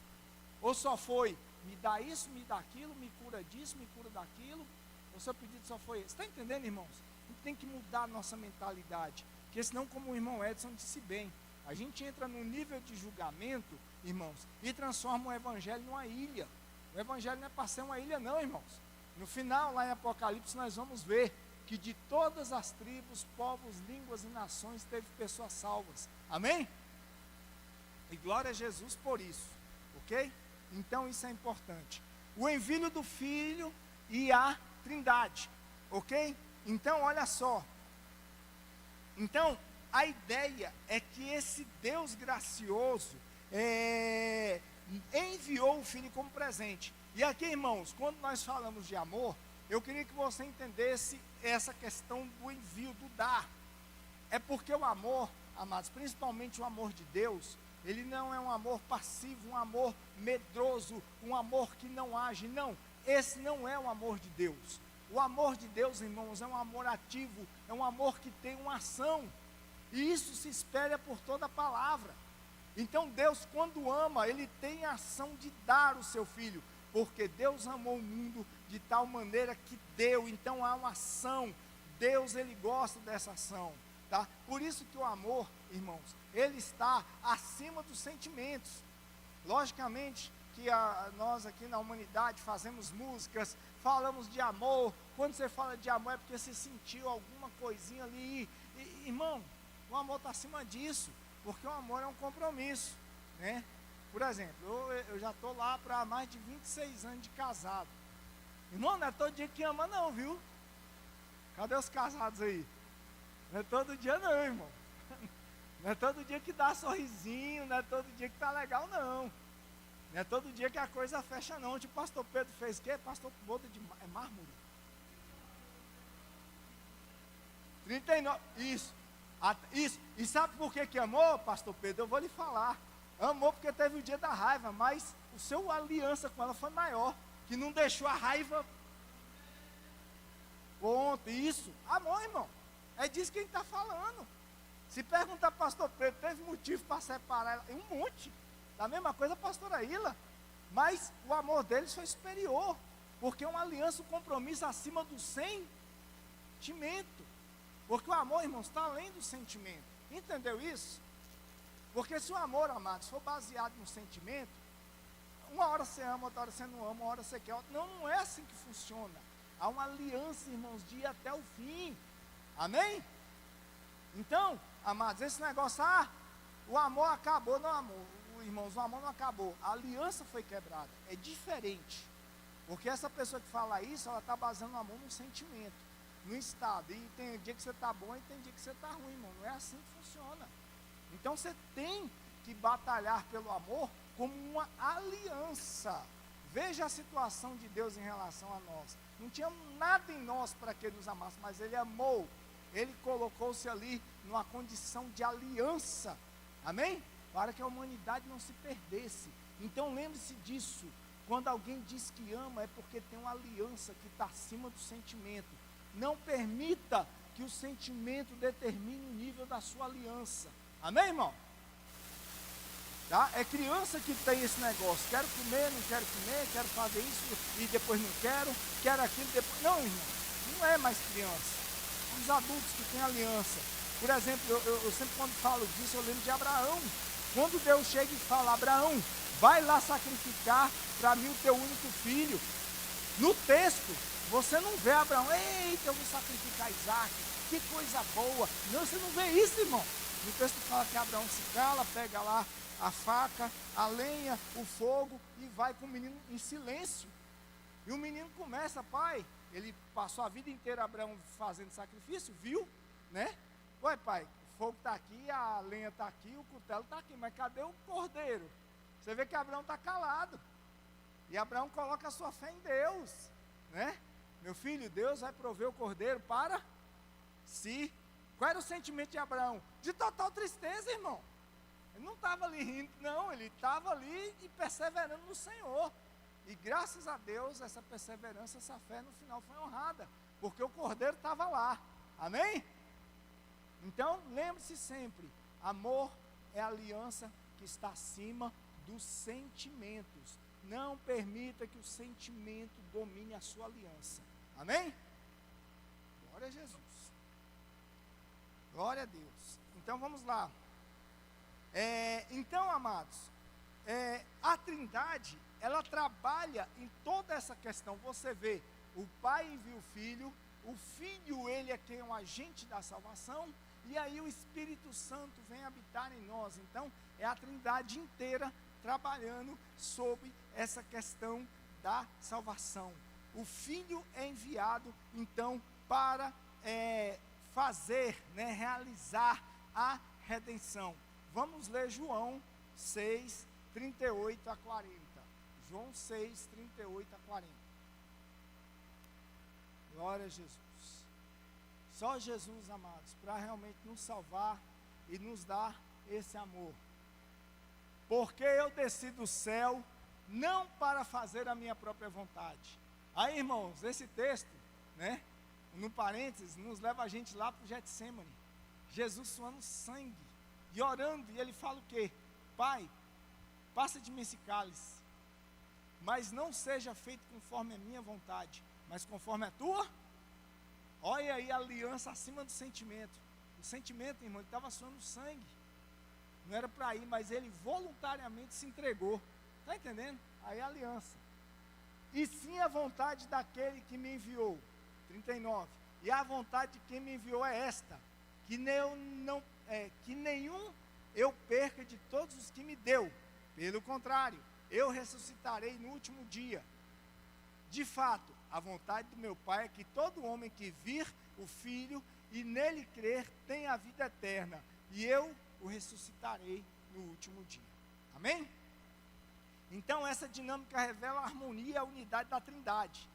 Ou só foi, me dá isso, me dá aquilo, me cura disso, me cura daquilo? O seu pedido só foi esse? Está entendendo, irmãos? A gente tem que mudar a nossa mentalidade, porque senão, como o irmão Edson disse bem, a gente entra num nível de julgamento, irmãos, e transforma o evangelho numa ilha. O evangelho não é para ser uma ilha não, irmãos. No final, lá em Apocalipse, nós vamos ver que de todas as tribos, povos, línguas e nações, teve pessoas salvas. Amém? E glória a Jesus por isso, ok? Então isso é importante. O envio do Filho e a Trindade, ok? Então olha só. Então a ideia é que esse Deus gracioso enviou o Filho como presente. E aqui, irmãos, quando nós falamos de amor, eu queria que você entendesse essa questão do envio, do dar. É porque o amor, amados, principalmente o amor de Deus, ele não é um amor passivo, um amor medroso, um amor que não age. Não, esse não é o amor de Deus. O amor de Deus, irmãos, é um amor ativo, é um amor que tem uma ação. E isso se espelha por toda a palavra. Então Deus, quando ama, Ele tem a ação de dar o seu Filho. Porque Deus amou o mundo de tal maneira que deu. Então há uma ação. Deus, Ele gosta dessa ação. Tá? Por isso que o amor, irmãos, ele está acima dos sentimentos. Logicamente que nós aqui na humanidade fazemos músicas, falamos de amor. Quando você fala de amor é porque você sentiu alguma coisinha ali. Irmão, o amor está acima disso, porque o amor é um compromisso, né? Por exemplo, eu já estou lá para mais de 26 anos de casado. Irmão, não é todo dia que ama não, viu? Cadê os casados aí? Não é todo dia não, irmão. Não é todo dia que dá sorrisinho, não é todo dia que tá legal não. Não é todo dia que a coisa fecha não. Tipo, o pastor Pedro fez o quê? Pastor boda de mármore. 39, isso. Isso. E sabe por que amou, pastor Pedro? Eu vou lhe falar. Amou porque teve o dia da raiva, mas o seu aliança com ela foi maior, que não deixou a raiva. Ponto. Isso. Amor, irmão. É disso que a gente está falando. Se perguntar para o pastor Pedro, teve motivo para separar ela? Um monte. Da mesma coisa a pastora Ila. Mas o amor deles foi superior. Porque é uma aliança, um compromisso acima do sentimento. Porque o amor, irmãos, está além do sentimento. Entendeu isso? Porque se o amor, amados, for baseado no sentimento, uma hora você ama, outra hora você não ama, uma hora você quer. Não é assim que funciona. Há uma aliança, irmãos, de ir até o fim. Amém? Então, amados, esse negócio, o amor acabou, não amor. Irmãos, o amor não acabou. A aliança foi quebrada. É diferente. Porque essa pessoa que fala isso, ela está baseando o amor no sentimento, no estado. E tem dia que você está bom e tem dia que você está ruim, irmão. Não é assim que funciona. Então você tem que batalhar pelo amor como uma aliança. Veja a situação de Deus em relação a nós. Não tinha nada em nós para que Ele nos amasse, mas Ele amou. Ele colocou-se ali numa condição de aliança. Amém? Para que a humanidade não se perdesse. Então lembre-se disso. Quando alguém diz que ama, é porque tem uma aliança que está acima do sentimento. Não permita que o sentimento determine o nível da sua aliança. Amém, irmão? Tá? É criança que tem esse negócio, quero comer, não quero comer, quero fazer isso e depois não quero aquilo depois. Não, irmão, não é mais criança. Os adultos que têm aliança. Por exemplo, eu sempre quando falo disso, eu lembro de Abraão. Quando Deus chega e fala, Abraão, vai lá sacrificar para mim o teu único filho. No texto, você não vê Abraão, eita, eu vou sacrificar Isaac, que coisa boa. Não, você não vê isso, irmão. No texto fala que Abraão se cala, pega lá a faca, a lenha, o fogo e vai com o menino em silêncio. E o menino começa, pai, ele passou a vida inteira, Abraão, fazendo sacrifício, viu, né? Ué, pai, o fogo está aqui, a lenha está aqui, o cutelo está aqui, mas cadê o cordeiro? Você vê que Abraão está calado. E Abraão coloca a sua fé em Deus, né? Meu filho, Deus vai prover o cordeiro para si. Qual era o sentimento de Abraão? De total tristeza, irmão. Ele não estava ali rindo, não, ele estava ali e perseverando no Senhor. E graças a Deus, essa perseverança, essa fé no final foi honrada, porque o cordeiro estava lá, amém? Então, lembre-se sempre, amor é a aliança que está acima dos sentimentos. Não permita que o sentimento domine a sua aliança, amém? Glória a Jesus, glória a Deus. Então, vamos lá. Então, amados, a Trindade, ela trabalha em toda essa questão. Você vê, o Pai envia o Filho, ele é quem é o agente da salvação, e aí o Espírito Santo vem habitar em nós. Então, é a Trindade inteira trabalhando sobre essa questão da salvação. O Filho é enviado, então, para fazer, né, realizar a redenção. Vamos ler João 6, 38 a 40. João 6, 38 a 40. Glória a Jesus. Só Jesus, amados, para realmente nos salvar e nos dar esse amor. Porque eu desci do céu, não para fazer a minha própria vontade. Aí, irmãos, esse texto, né, no parênteses, nos leva a gente lá para o Getsemane. Jesus suando sangue e orando, e ele fala o quê? Pai, passa de mim esse cálice, mas não seja feito conforme a minha vontade, mas conforme a tua. Olha aí a aliança acima do sentimento. O sentimento, irmão, ele estava suando sangue. Não era para ir, mas ele voluntariamente se entregou. Está entendendo? Aí a aliança. E sim a vontade daquele que me enviou. 39. E a vontade de quem me enviou é esta: que nenhum eu perca de todos os que me deu. Pelo contrário, eu ressuscitarei no último dia. De fato, a vontade do meu Pai é que todo homem que vir o Filho e nele crer tenha a vida eterna, e eu o ressuscitarei no último dia. Amém? Então essa dinâmica revela a harmonia e a unidade da Trindade.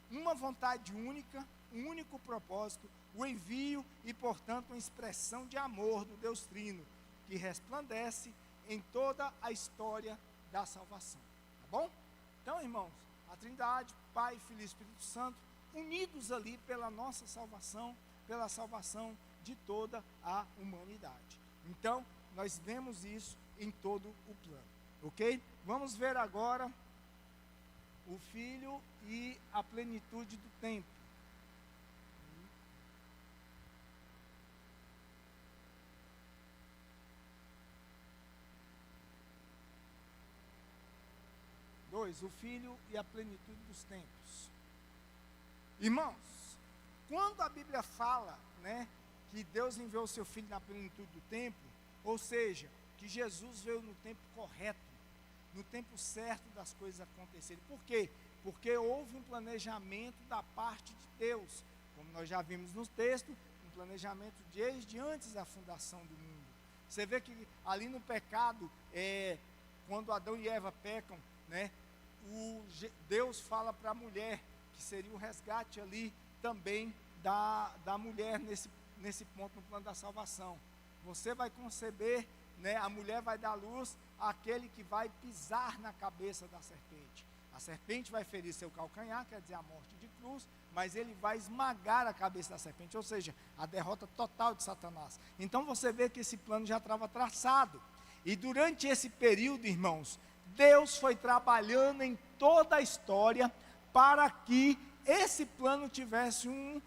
Uma vontade única, um único propósito, o envio e, portanto, uma expressão de amor do Deus Trino, que resplandece em toda a história da salvação. Tá bom? Então, irmãos, a Trindade, Pai, Filho e Espírito Santo, unidos ali pela nossa salvação, pela salvação de toda a humanidade. Então, nós vemos isso em todo o plano. Ok? Vamos ver agora o Filho e a plenitude do tempo. O Filho e a plenitude dos tempos. Irmãos, quando a Bíblia fala, né, que Deus enviou o seu Filho na plenitude do tempo, ou seja, que Jesus veio no tempo correto, no tempo certo das coisas acontecerem. Por quê? Porque houve um planejamento da parte de Deus, como nós já vimos no texto, um planejamento desde antes da fundação do mundo. Você vê que ali no pecado, quando Adão e Eva pecam, né, Deus fala para a mulher, que seria o resgate ali também da mulher nesse ponto no plano da salvação. Você vai conceber, né, a mulher vai dar luz àquele que vai pisar na cabeça da serpente. A serpente vai ferir seu calcanhar, quer dizer, a morte de cruz, mas ele vai esmagar a cabeça da serpente, ou seja, a derrota total de Satanás. Então você vê que esse plano já estava traçado. E durante esse período, irmãos, Deus foi trabalhando em toda a história para que esse plano tivesse um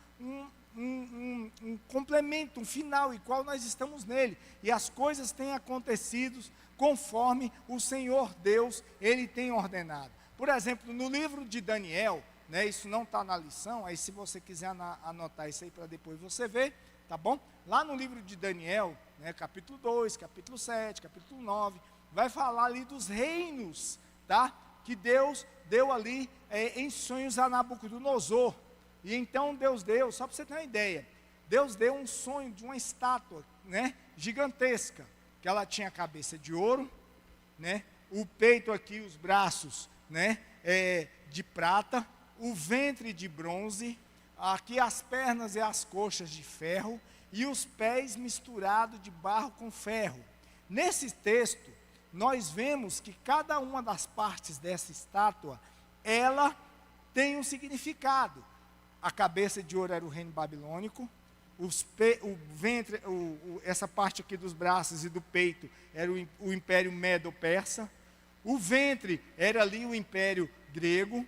complemento, um final, igual nós estamos nele. E as coisas têm acontecido conforme o Senhor Deus, Ele tem ordenado. Por exemplo, no livro de Daniel, né, isso não está na lição, aí se você quiser anotar isso aí para depois você ver, tá bom? Lá no livro de Daniel, né, capítulo 2, capítulo 7, capítulo 9, vai falar ali dos reinos, tá? Que Deus deu ali em sonhos a Nabucodonosor. E então Deus deu, só para você ter uma ideia, Deus deu um sonho de uma estátua, né, gigantesca, que ela tinha a cabeça de ouro, né, o peito aqui, os braços, né, de prata, o ventre de bronze, aqui as pernas e as coxas de ferro, e os pés misturados de barro com ferro. Nesse texto, nós vemos que cada uma das partes dessa estátua, ela tem um significado. A cabeça de ouro era o reino babilônico, o ventre, essa parte aqui dos braços e do peito era o império medo-persa, o ventre era ali o império grego,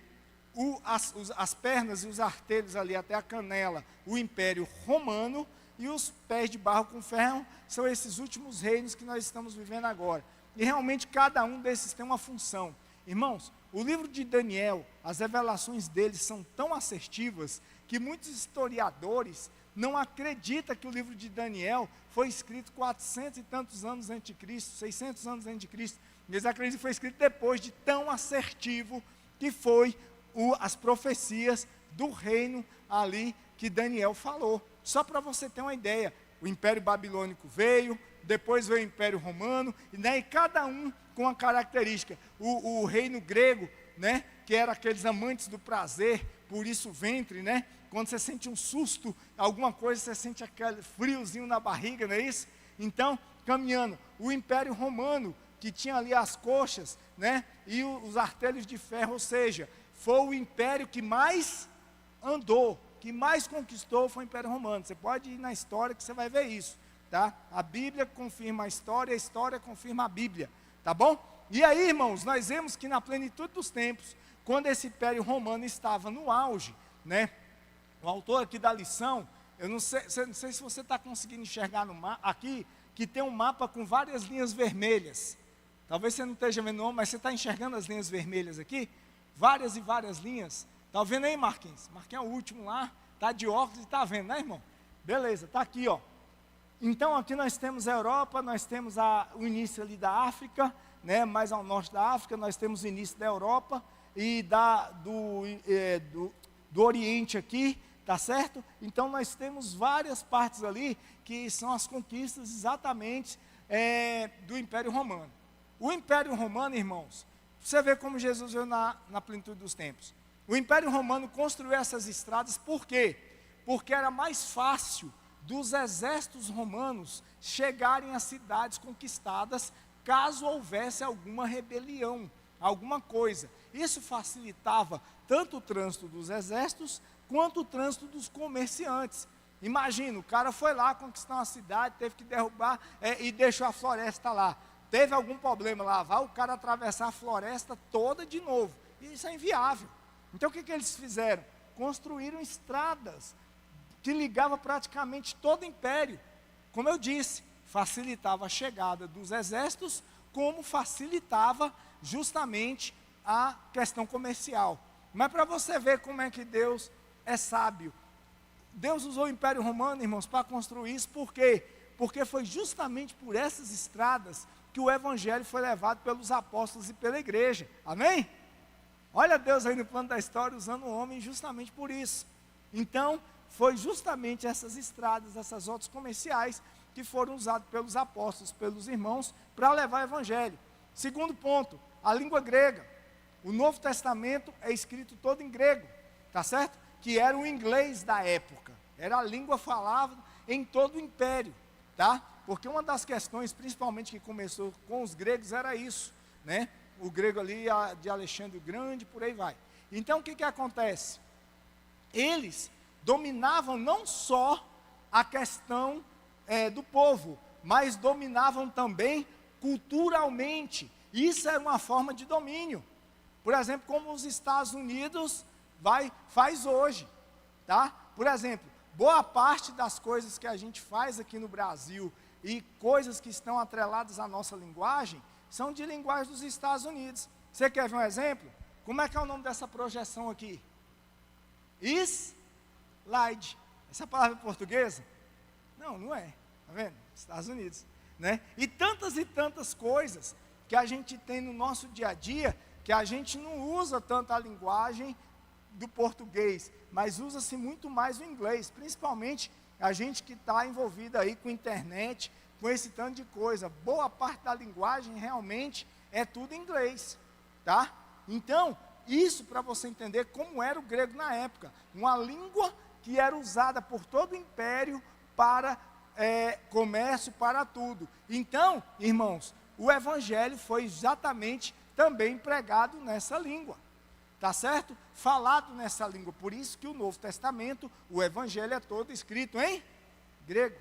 as pernas e os artelhos ali até a canela, o império romano, e os pés de barro com ferro são esses últimos reinos que nós estamos vivendo agora. E realmente cada um desses tem uma função. Irmãos, o livro de Daniel, as revelações dele são tão assertivas que muitos historiadores não acreditam que o livro de Daniel foi escrito 400 e tantos anos antes de Cristo, 600 anos antes de Cristo. Eles acreditam que foi escrito depois de tão assertivo que foi as profecias do reino ali que Daniel falou. Só para você ter uma ideia, o Império Babilônico veio, depois veio o Império Romano, e cada um com uma característica. O reino grego, né, que era aqueles amantes do prazer, por isso o ventre, né, quando você sente um susto, alguma coisa, você sente aquele friozinho na barriga, não é isso? Então, caminhando, o Império Romano, que tinha ali as coxas, né, e os artelhos de ferro, ou seja, foi o império que mais andou, que mais conquistou, foi o Império Romano. Você pode ir na história que você vai ver isso, tá? A Bíblia confirma a história confirma a Bíblia, tá bom? E aí, irmãos, nós vemos que na plenitude dos tempos, quando esse Império Romano estava no auge, né? O autor aqui da lição, eu não sei se você está conseguindo enxergar aqui, que tem um mapa com várias linhas vermelhas. Talvez você não esteja vendo não, mas você está enxergando as linhas vermelhas aqui? Várias e várias linhas. Está vendo aí, Marquinhos? Marquinhos é o último lá, está de óculos e está vendo, né, irmão? Beleza, está aqui, ó. Então, aqui nós temos a Europa, nós temos o início ali da África, né, mais ao norte da África, nós temos o início da Europa e do Oriente aqui, tá certo? Então, nós temos várias partes ali que são as conquistas exatamente do Império Romano. O Império Romano, irmãos, você vê como Jesus veio na plenitude dos tempos. O Império Romano construiu essas estradas, por quê? Porque era mais fácil dos exércitos romanos chegarem às cidades conquistadas, caso houvesse alguma rebelião, alguma coisa. Isso facilitava tanto o trânsito dos exércitos, quanto o trânsito dos comerciantes. Imagina, o cara foi lá conquistar uma cidade, teve que derrubar e deixou a floresta lá. Teve algum problema lá, vai o cara atravessar a floresta toda de novo. E isso é inviável. Então o que eles fizeram? Construíram estradas que ligavam praticamente todo o império. Como eu disse, facilitava a chegada dos exércitos, como facilitava justamente a questão comercial. Mas para você ver como é que Deus é sábio, Deus usou o Império Romano, irmãos, para construir isso. Por quê? Porque foi justamente por essas estradas que o Evangelho foi levado pelos apóstolos e pela igreja. Amém? Olha Deus aí no plano da história usando o homem justamente por isso. Então, foi justamente essas estradas, essas rotas comerciais que foram usadas pelos apóstolos, pelos irmãos, para levar o Evangelho. Segundo ponto, a língua grega. O Novo Testamento é escrito todo em grego, tá certo? Que era o inglês da época. Era a língua falada em todo o império, tá? Porque uma das questões, principalmente que começou com os gregos, era isso, né? O grego ali de Alexandre o Grande, por aí vai. Então o que acontece? Eles dominavam não só a questão do povo, mas dominavam também culturalmente. Isso era uma forma de domínio. Por exemplo, como os Estados Unidos faz hoje, tá? Por exemplo, boa parte das coisas que a gente faz aqui no Brasil e coisas que estão atreladas à nossa linguagem, são de linguagem dos Estados Unidos. Você quer ver um exemplo? Como é que é o nome dessa projeção aqui? Slide. Essa palavra é portuguesa? Não, não é. Está vendo? Estados Unidos. Né? E tantas coisas que a gente tem no nosso dia a dia, que a gente não usa tanto a linguagem do português, mas usa-se muito mais o inglês, principalmente a gente que está envolvido aí com internet, com esse tanto de coisa. Boa parte da linguagem realmente é tudo em inglês, tá? Então, isso para você entender como era o grego na época, uma língua que era usada por todo o império para comércio, para tudo. Então, irmãos, o evangelho foi exatamente também pregado nessa língua, tá certo? Falado nessa língua, por isso que o Novo Testamento, o evangelho é todo escrito em grego,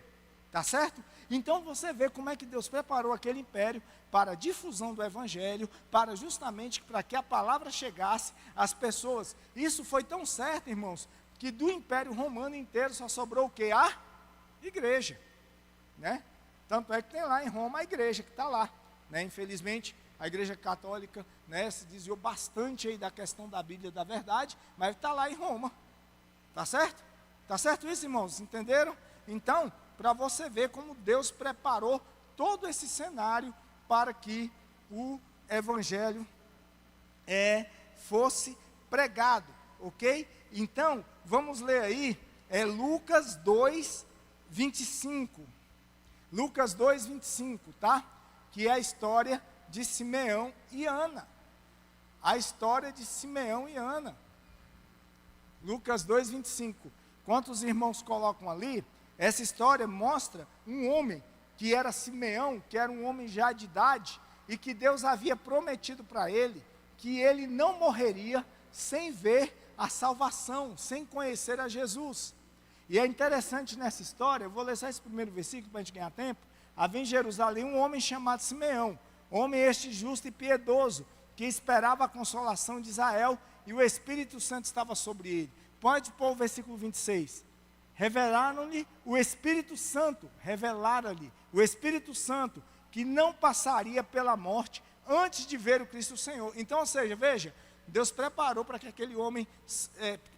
tá certo? Então você vê como é que Deus preparou aquele império para a difusão do evangelho, justamente para que a palavra chegasse às pessoas. Isso foi tão certo, irmãos, que do Império Romano inteiro só sobrou o quê? A igreja, né? Tanto é que tem lá em Roma a igreja que está lá, né? Infelizmente, a igreja católica, né, se desviou bastante aí da questão da Bíblia da verdade, mas está lá em Roma, tá certo? Tá certo isso, irmãos? Entenderam? Então, para você ver como Deus preparou todo esse cenário para que o evangelho fosse pregado, ok? Então, vamos ler aí, Lucas 2, 25. Lucas 2, 25, tá? Que é a história de Simeão e Ana. A história de Simeão e Ana. Lucas 2, 25. Quantos irmãos colocam ali? Essa história mostra um homem que era Simeão, que era um homem já de idade, e que Deus havia prometido para ele que ele não morreria sem ver a salvação, sem conhecer a Jesus. E é interessante nessa história, eu vou ler só esse primeiro versículo para a gente ganhar tempo. Havia em Jerusalém um homem chamado Simeão, homem este justo e piedoso, que esperava a consolação de Israel, e o Espírito Santo estava sobre ele. Pode pôr o versículo 26. Revelaram-lhe o Espírito Santo, revelaram-lhe o Espírito Santo, que não passaria pela morte antes de ver o Cristo Senhor. Então, ou seja, veja, Deus preparou para que aquele homem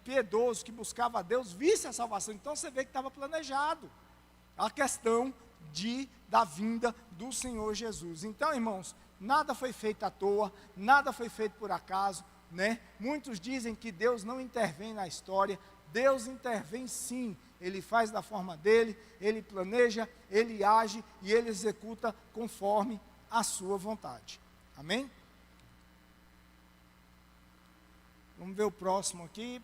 piedoso, que buscava a Deus, visse a salvação. Então você vê que estava planejado a questão da vinda do Senhor Jesus. Então, irmãos, nada foi feito à toa, nada foi feito por acaso, né? Muitos dizem que Deus não intervém na história. Deus intervém sim, Ele faz da forma dEle, Ele planeja, Ele age e Ele executa conforme a sua vontade. Amém? Vamos ver o próximo aqui.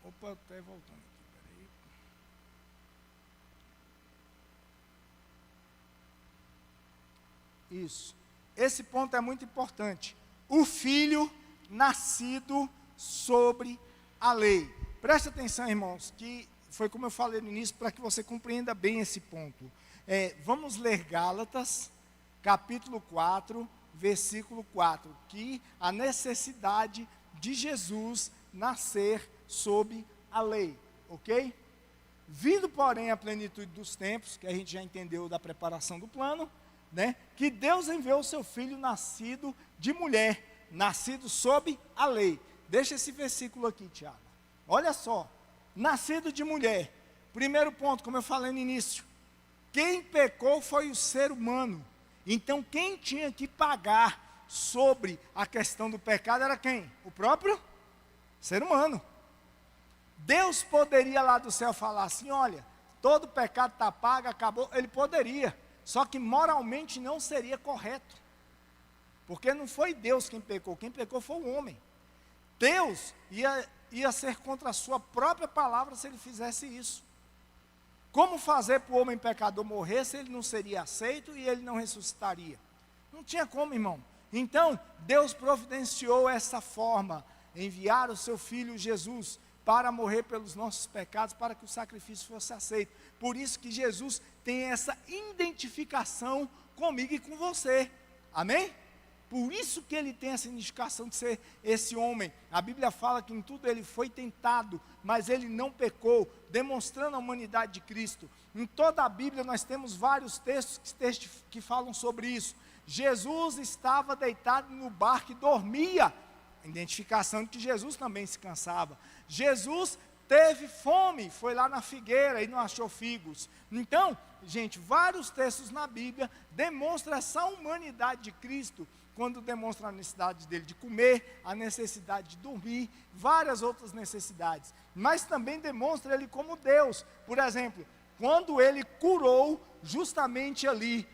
Opa, até voltando aqui, peraí. Isso. Esse ponto é muito importante. O filho nascido sobre a lei. Presta atenção, irmãos, que foi como eu falei no início, para que você compreenda bem esse ponto. Vamos ler Gálatas, capítulo 4, versículo 4, que a necessidade de Jesus nascer sob a lei, ok? Vindo, porém, a plenitude dos tempos, que a gente já entendeu da preparação do plano, né? Que Deus enviou o seu filho nascido de mulher, nascido sob a lei. Deixa esse versículo aqui, Tiago. Olha só, nascido de mulher. Primeiro ponto, como eu falei no início, quem pecou foi o ser humano. Então, quem tinha que pagar sobre a questão do pecado era quem? O próprio ser humano. Deus poderia lá do céu falar assim, olha, todo pecado está pago, acabou. Ele poderia, só que moralmente não seria correto. Porque não foi Deus quem pecou foi o homem. Deus ia ser contra a sua própria palavra se ele fizesse isso. Como fazer para o homem pecador morrer se ele não seria aceito e ele não ressuscitaria? Não tinha como, irmão. Então, Deus providenciou essa forma, enviar o seu filho Jesus para morrer pelos nossos pecados, para que o sacrifício fosse aceito. Por isso que Jesus tem essa identificação comigo e com você. Amém? Por isso que ele tem essa identificação de ser esse homem. A Bíblia fala que em tudo ele foi tentado, mas ele não pecou, demonstrando a humanidade de Cristo. Em toda a Bíblia nós temos vários textos que falam sobre isso. Jesus estava deitado no barco e dormia. A identificação de que Jesus também se cansava. Jesus teve fome, foi lá na figueira e não achou figos. Então, gente, vários textos na Bíblia demonstram essa humanidade de Cristo, quando demonstra a necessidade dele de comer, a necessidade de dormir, várias outras necessidades. Mas também demonstra ele como Deus. Por exemplo, quando ele curou justamente ali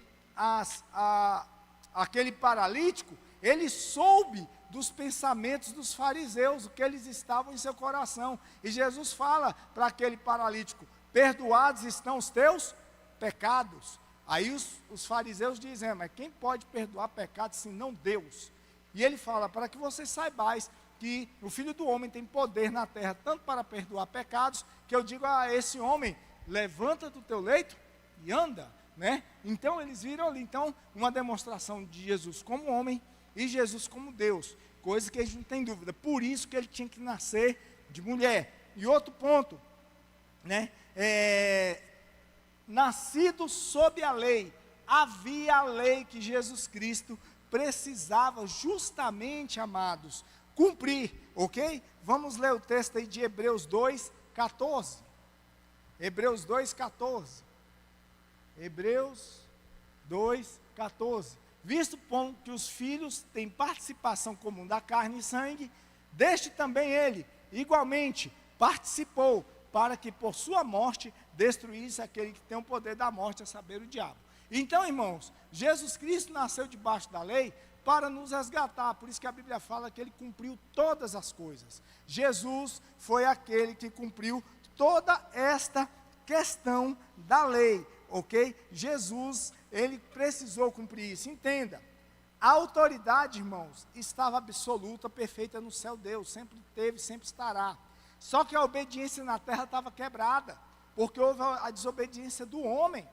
aquele paralítico, ele soube dos pensamentos dos fariseus, o que eles estavam em seu coração. E Jesus fala para aquele paralítico: perdoados estão os teus pecados. Aí os fariseus dizem: mas quem pode perdoar pecados senão Deus? E ele fala: para que vocês saibais que o Filho do Homem tem poder na terra, tanto para perdoar pecados, que eu digo a esse homem: levanta do teu leito e anda, né? Então eles viram ali, uma demonstração de Jesus como homem e Jesus como Deus, coisa que a gente não tem dúvida. Por isso que ele tinha que nascer de mulher. E outro ponto, né? Nascido sob a lei, havia a lei que Jesus Cristo precisava justamente, amados, cumprir, ok? Vamos ler o texto aí de Hebreus 2:14. Hebreus 2:14. Hebreus 2:14. Visto que os filhos têm participação comum da carne e sangue, deste também ele, igualmente, participou, para que por sua morte destruísse aquele que tem o poder da morte, a saber, o diabo. Então, irmãos, Jesus Cristo nasceu debaixo da lei para nos resgatar. Por isso que a Bíblia fala que ele cumpriu todas as coisas. Jesus foi aquele que cumpriu toda esta questão da lei, ok? Jesus, ele precisou cumprir isso. Entenda, a autoridade, irmãos, estava absoluta, perfeita no céu. Deus sempre teve, sempre estará. Só que a obediência na terra estava quebrada, porque houve a desobediência do homem.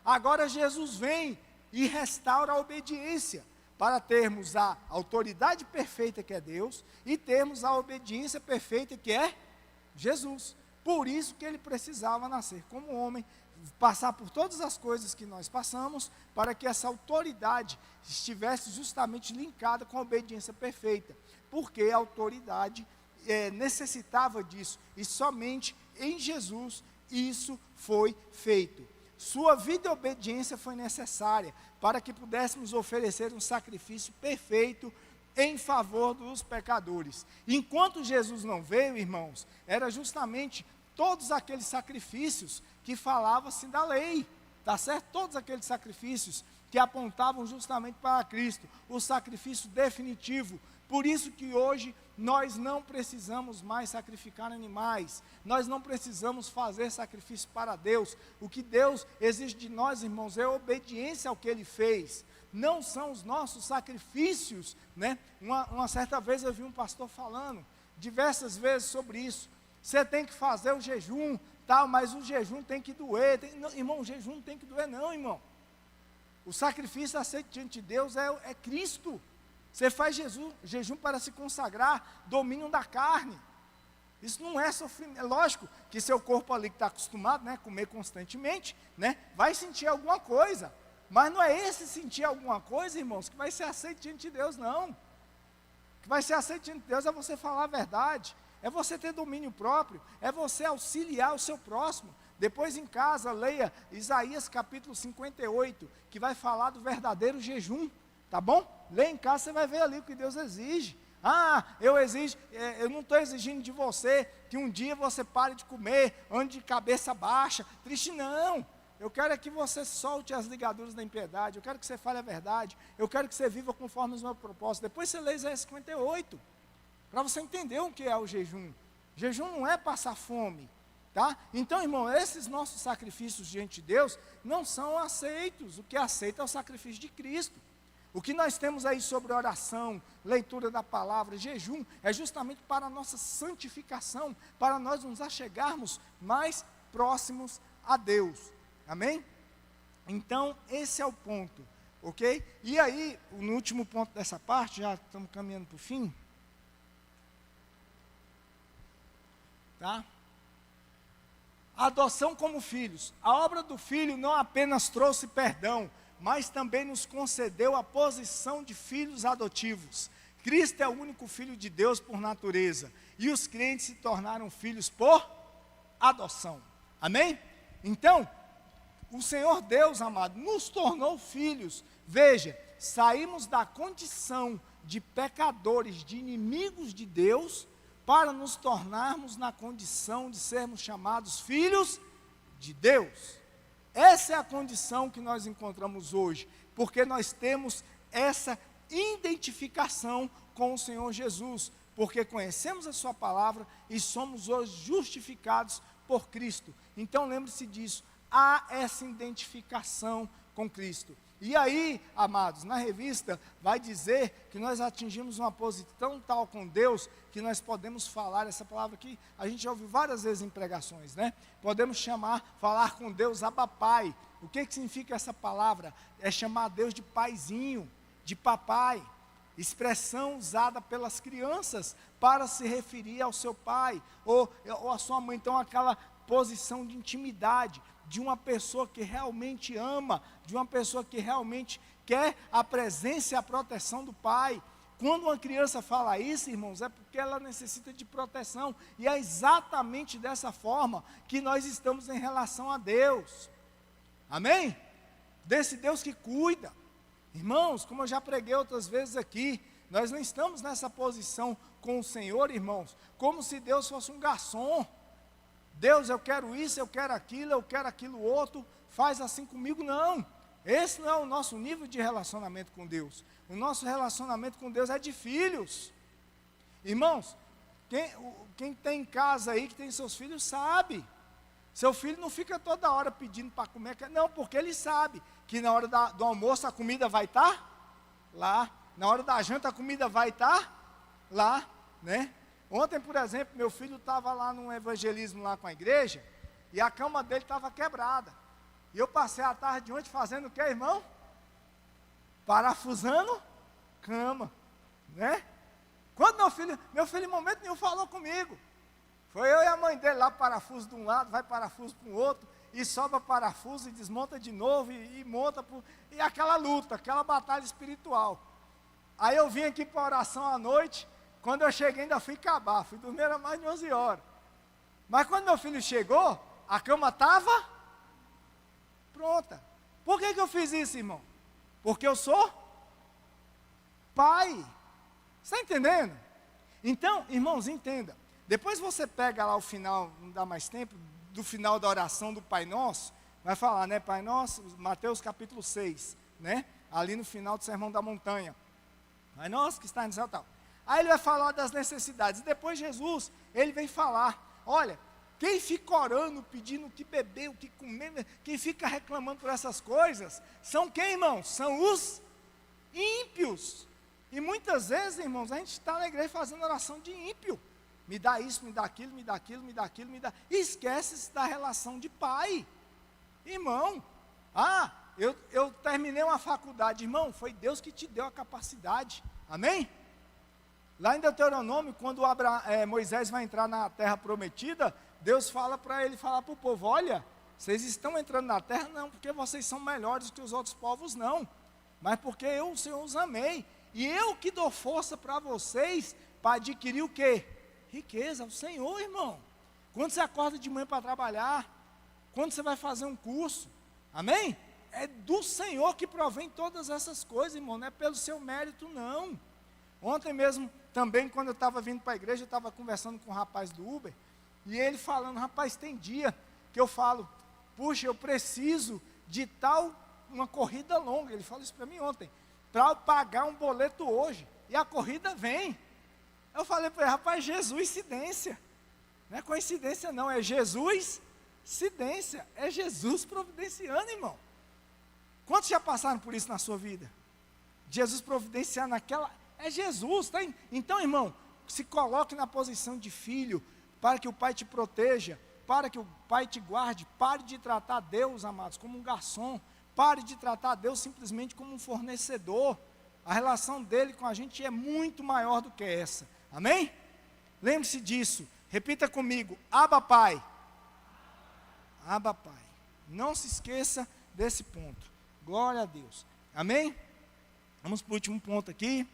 Agora Jesus vem e restaura a obediência, para termos a autoridade perfeita que é Deus, e termos a obediência perfeita que é Jesus. Por isso que ele precisava nascer como homem, passar por todas as coisas que nós passamos, para que essa autoridade estivesse justamente linkada com a obediência perfeita, porque a autoridade necessitava disso, e somente em Jesus isso foi feito. Sua vida e obediência foi necessária, para que pudéssemos oferecer um sacrifício perfeito em favor dos pecadores. Enquanto Jesus não veio, irmãos, era justamente todos aqueles sacrifícios que falavam-se da lei, tá certo? Todos aqueles sacrifícios que apontavam justamente para Cristo, o sacrifício definitivo. Por isso que hoje nós não precisamos mais sacrificar animais, nós não precisamos fazer sacrifício para Deus. O que Deus exige de nós, irmãos, é obediência ao que Ele fez, não são os nossos sacrifícios, né? Uma certa vez eu vi um pastor falando, diversas vezes sobre isso. Você tem que fazer o jejum, tal, mas o jejum tem que doer. Não, irmão, o jejum não tem que doer não, irmão. O sacrifício aceito diante de Deus é Cristo. Você faz jejum para se consagrar, domínio da carne. Isso não é sofrimento. É lógico que seu corpo ali que está acostumado, né, comer constantemente, né, vai sentir alguma coisa. Mas não é esse sentir alguma coisa, irmãos, que vai ser aceito diante de Deus, não. O que vai ser aceito diante de Deus é você falar a verdade, é você ter domínio próprio, é você auxiliar o seu próximo. Depois em casa, leia Isaías capítulo 58, que vai falar do verdadeiro jejum. Tá bom? Lê em casa, você vai ver ali o que Deus exige. Eu não estou exigindo de você que um dia você pare de comer, ande de cabeça baixa, triste não. Eu quero é que você solte as ligaduras da impiedade, eu quero que você fale a verdade, eu quero que você viva conforme os meus propósitos. Depois você lê Isaías 58, para você entender o que é o jejum. Jejum não é passar fome, tá? Então, irmão, esses nossos sacrifícios diante de Deus não são aceitos. O que é aceito é o sacrifício de Cristo. O que nós temos aí sobre oração, leitura da palavra, jejum, é justamente para a nossa santificação, para nós nos achegarmos mais próximos a Deus. Amém? Então, esse é o ponto, ok? E aí, no último ponto dessa parte, já estamos caminhando para o fim. Tá? A adoção como filhos. A obra do Filho não apenas trouxe perdão, mas também nos concedeu a posição de filhos adotivos. Cristo é o único Filho de Deus por natureza, e os crentes se tornaram filhos por adoção. Amém? Então, o Senhor Deus, amado, nos tornou filhos. Veja, saímos da condição de pecadores, de inimigos de Deus, para nos tornarmos na condição de sermos chamados filhos de Deus. Essa é a condição que nós encontramos hoje, porque nós temos essa identificação com o Senhor Jesus, porque conhecemos a sua palavra e somos hoje justificados por Cristo. Então lembre-se disso, há essa identificação com Cristo. E aí, amados, na revista vai dizer que nós atingimos uma posição tal com Deus, que nós podemos falar, essa palavra aqui, a gente já ouviu várias vezes em pregações, né? Podemos falar com Deus, Abba Pai. O que significa essa palavra? É chamar Deus de paizinho, de papai. Expressão usada pelas crianças para se referir ao seu pai, ou à sua mãe. Então, aquela posição de intimidade, de uma pessoa que realmente ama, de uma pessoa que realmente quer a presença e a proteção do pai. Quando uma criança fala isso, irmãos, é porque ela necessita de proteção, e é exatamente dessa forma que nós estamos em relação a Deus. Amém? Desse Deus que cuida. Irmãos, como eu já preguei outras vezes aqui, nós não estamos nessa posição com o Senhor, irmãos, como se Deus fosse um garçom. Deus, eu quero isso, eu quero aquilo outro, faz assim comigo. Não, esse não é o nosso nível de relacionamento com Deus. O nosso relacionamento com Deus é de filhos. Irmãos, quem tem em casa aí, que tem seus filhos, sabe. Seu filho não fica toda hora pedindo para comer, não, porque ele sabe que na hora do almoço a comida vai estar lá, na hora da janta a comida vai estar lá, né? Ontem, por exemplo, meu filho estava lá num evangelismo lá com a igreja, e a cama dele estava quebrada. E eu passei a tarde ontem fazendo o que, irmão? Parafusando cama, né? Quando meu filho em momento nenhum falou comigo. Foi eu e a mãe dele lá, parafuso de um lado, vai parafuso para o outro, e sobra parafuso e desmonta de novo, e monta, e aquela luta, aquela batalha espiritual. Aí eu vim aqui para a oração à noite. Quando eu cheguei ainda fui acabar, fui dormir a mais de 11 horas. Mas quando meu filho chegou, a cama estava pronta. Por que eu fiz isso, irmão? Porque eu sou pai. Está entendendo? Então, irmãos, entenda. Depois você pega lá o final, não dá mais tempo, do final da oração do Pai Nosso, vai falar, né, Pai Nosso, Mateus capítulo 6, né? Ali no final do Sermão da Montanha. Pai Nosso que está no céu, tal. Aí ele vai falar das necessidades. E depois Jesus, ele vem falar, olha, quem fica orando, pedindo o que beber, o que comer, quem fica reclamando por essas coisas, são quem, irmãos? São os ímpios. E muitas vezes, irmãos, a gente está na igreja fazendo oração de ímpio. Me dá isso, me dá aquilo, me dá aquilo, me dá aquilo, me dá. E esquece-se da relação de pai. Irmão, eu terminei uma faculdade, irmão, foi Deus que te deu a capacidade. Amém? Lá em Deuteronômio, quando Moisés vai entrar na terra prometida, Deus fala para ele, falar para o povo, olha, vocês estão entrando na terra, não porque vocês são melhores que os outros povos, não, mas porque eu, o Senhor, os amei, e eu que dou força para vocês, para adquirir o quê? Riqueza, o Senhor, irmão. Quando você acorda de manhã para trabalhar, quando você vai fazer um curso, amém? É do Senhor que provém todas essas coisas, irmão, não é pelo seu mérito, não. Ontem mesmo, também, quando eu estava vindo para a igreja, eu estava conversando com um rapaz do Uber, e ele falando, rapaz, tem dia que eu falo, puxa, eu preciso de uma corrida longa, ele falou isso para mim ontem, para eu pagar um boleto hoje, e a corrida vem. Eu falei para ele, rapaz, Jesus-cidência, não é coincidência não, é Jesus-cidência, é Jesus providenciando, irmão. Quantos já passaram por isso na sua vida? Jesus providenciar naquela, é Jesus, tá? Então, irmão, se coloque na posição de filho, para que o Pai te proteja, para que o Pai te guarde. Pare de tratar Deus, amados, como um garçom, pare de tratar Deus simplesmente como um fornecedor. A relação dele com a gente é muito maior do que essa, amém? Lembre-se disso, repita comigo, Abba Pai. Abba Pai, não se esqueça desse ponto, glória a Deus, amém? Vamos para o último ponto aqui,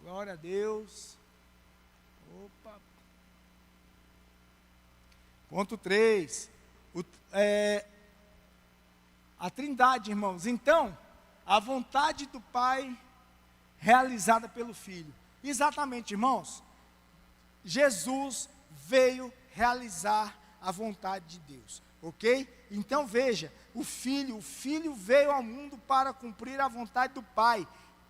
glória a Deus, opa, ponto 3, a Trindade, irmãos. Então, a vontade do Pai realizada pelo Filho. Exatamente, irmãos. Jesus veio realizar a vontade de Deus, ok? Então veja, o Filho veio ao mundo para cumprir a vontade do Pai.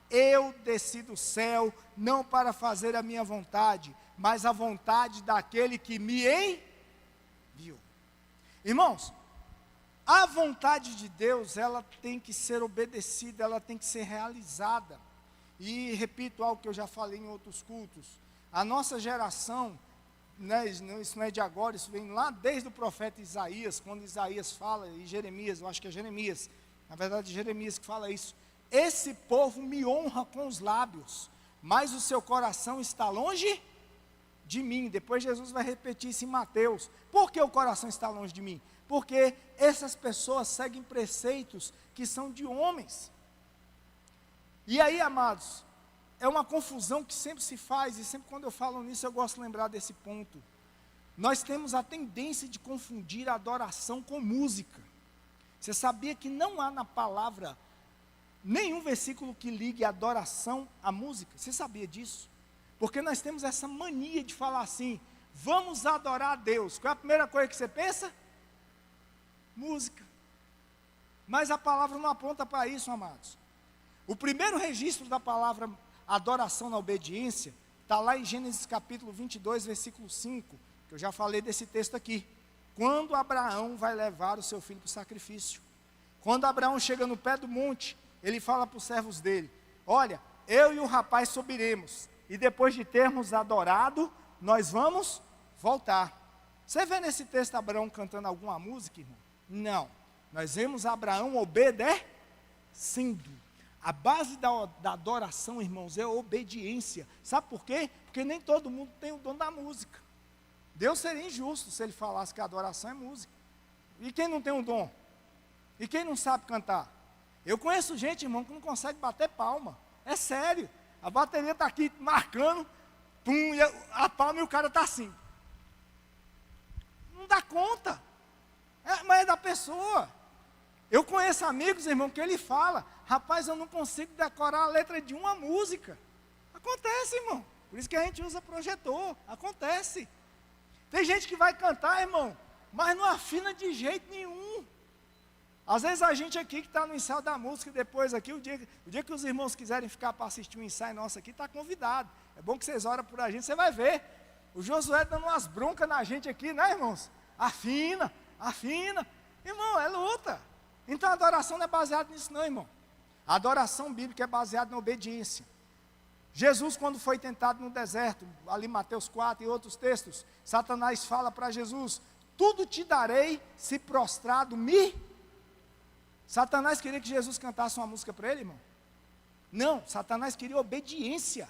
Eu desci do céu, não para fazer a minha vontade, mas a vontade daquele que me enviou. Irmãos, a vontade de Deus, ela tem que ser obedecida, ela tem que ser realizada. E repito algo que eu já falei em outros cultos. A nossa geração, né, isso não é de agora, isso vem lá desde o profeta Isaías, quando Isaías fala, e Jeremias, eu acho que é Jeremias, na verdade Jeremias que fala isso. Esse povo me honra com os lábios, mas o seu coração está longe de mim. Depois Jesus vai repetir isso em Mateus. Por que o coração está longe de mim? Porque essas pessoas seguem preceitos que são de homens. E aí, amados, é uma confusão que sempre se faz, e sempre quando eu falo nisso eu gosto de lembrar desse ponto. Nós temos a tendência de confundir a adoração com música. Você sabia que não há na palavra nenhum versículo que ligue a adoração à música? Você sabia disso? Porque nós temos essa mania de falar assim, vamos adorar a Deus. Qual é a primeira coisa que você pensa? Música. Mas a palavra não aponta para isso, amados. O primeiro registro da palavra adoração na obediência está lá em Gênesis capítulo 22, versículo 5, que eu já falei desse texto aqui. Quando Abraão vai levar o seu filho para o sacrifício. Quando Abraão chega no pé do monte, ele fala para os servos dele, olha, eu e o rapaz subiremos, e depois de termos adorado, nós vamos voltar. Você vê nesse texto Abraão cantando alguma música, irmão? Não, nós vemos Abraão obedecendo. A base da adoração, irmãos, é a obediência. Sabe por quê? Porque nem todo mundo tem o dom da música. Deus seria injusto se ele falasse que a adoração é música. E quem não tem um dom? E quem não sabe cantar? Eu conheço gente, irmão, que não consegue bater palma. É sério. A bateria está aqui marcando, pum, e a palma e o cara está assim. Não dá conta. Mas é da pessoa. Eu conheço amigos, irmão, que ele fala, rapaz, eu não consigo decorar a letra de uma música. Acontece, irmão. Por isso que a gente usa projetor. Acontece. Tem gente que vai cantar, irmão, mas não afina de jeito nenhum. Às vezes a gente aqui que está no ensaio da música, depois aqui, o dia que os irmãos quiserem ficar para assistir um ensaio nosso aqui, está convidado. É bom que vocês oram por a gente, você vai ver. O Josué dando umas broncas na gente aqui, né, irmãos? Afina, afina. Irmão, é luta. Então a adoração não é baseada nisso não, irmão. A adoração bíblica é baseada na obediência. Jesus, quando foi tentado no deserto, ali Mateus 4 e outros textos, Satanás fala para Jesus, tudo te darei se prostrado me... Satanás queria que Jesus cantasse uma música para ele, irmão? Não, Satanás queria obediência.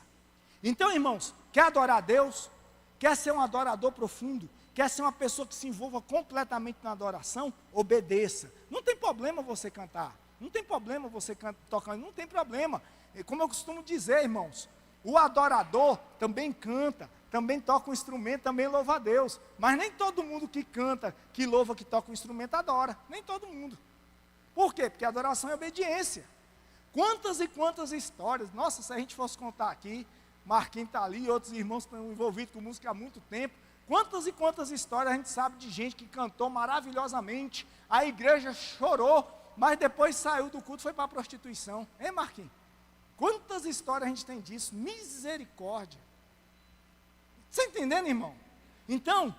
Então, irmãos, quer adorar a Deus? Quer ser um adorador profundo? Quer ser uma pessoa que se envolva completamente na adoração? Obedeça. Não tem problema você cantar. Não tem problema você tocar. Não tem problema. Como eu costumo dizer, irmãos, o adorador também canta, também toca um instrumento, também louva a Deus. Mas nem todo mundo que canta, que louva, que toca um instrumento, adora. Nem todo mundo. Por quê? Porque a adoração é obediência. Quantas e quantas histórias. Nossa, se a gente fosse contar aqui, Marquinhos está ali, outros irmãos estão envolvidos com música há muito tempo. Quantas e quantas histórias a gente sabe de gente que cantou maravilhosamente, a igreja chorou, mas depois saiu do culto e foi para a prostituição. Hein, Marquinhos? Quantas histórias a gente tem disso? Misericórdia. Você entendendo, irmão? Então,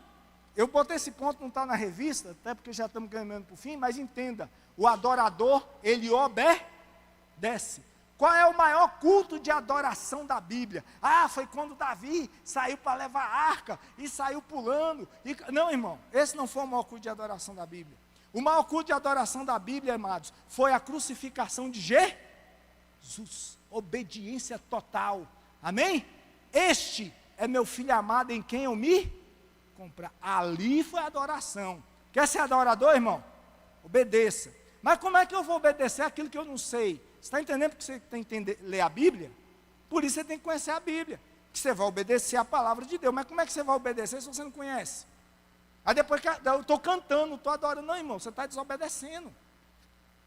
eu botei esse ponto, não está na revista, até porque já estamos caminhando para o fim, mas entenda, o adorador, ele obedece. Qual é o maior culto de adoração da Bíblia? Ah, foi quando Davi saiu para levar a arca e saiu pulando. Não, irmão, esse não foi o maior culto de adoração da Bíblia. O maior culto de adoração da Bíblia, amados, foi a crucificação de Jesus. Obediência total. Amém? Este é meu filho amado em quem eu me comprar. Ali foi a adoração. Quer ser adorador, irmão? Obedeça. Mas como é que eu vou obedecer aquilo que eu não sei? Você está entendendo porque você tem que ler a Bíblia? Por isso você tem que conhecer a Bíblia. Que você vai obedecer a palavra de Deus. Mas como é que você vai obedecer se você não conhece? Aí depois que eu estou cantando, estou adorando. Não, irmão, você está desobedecendo.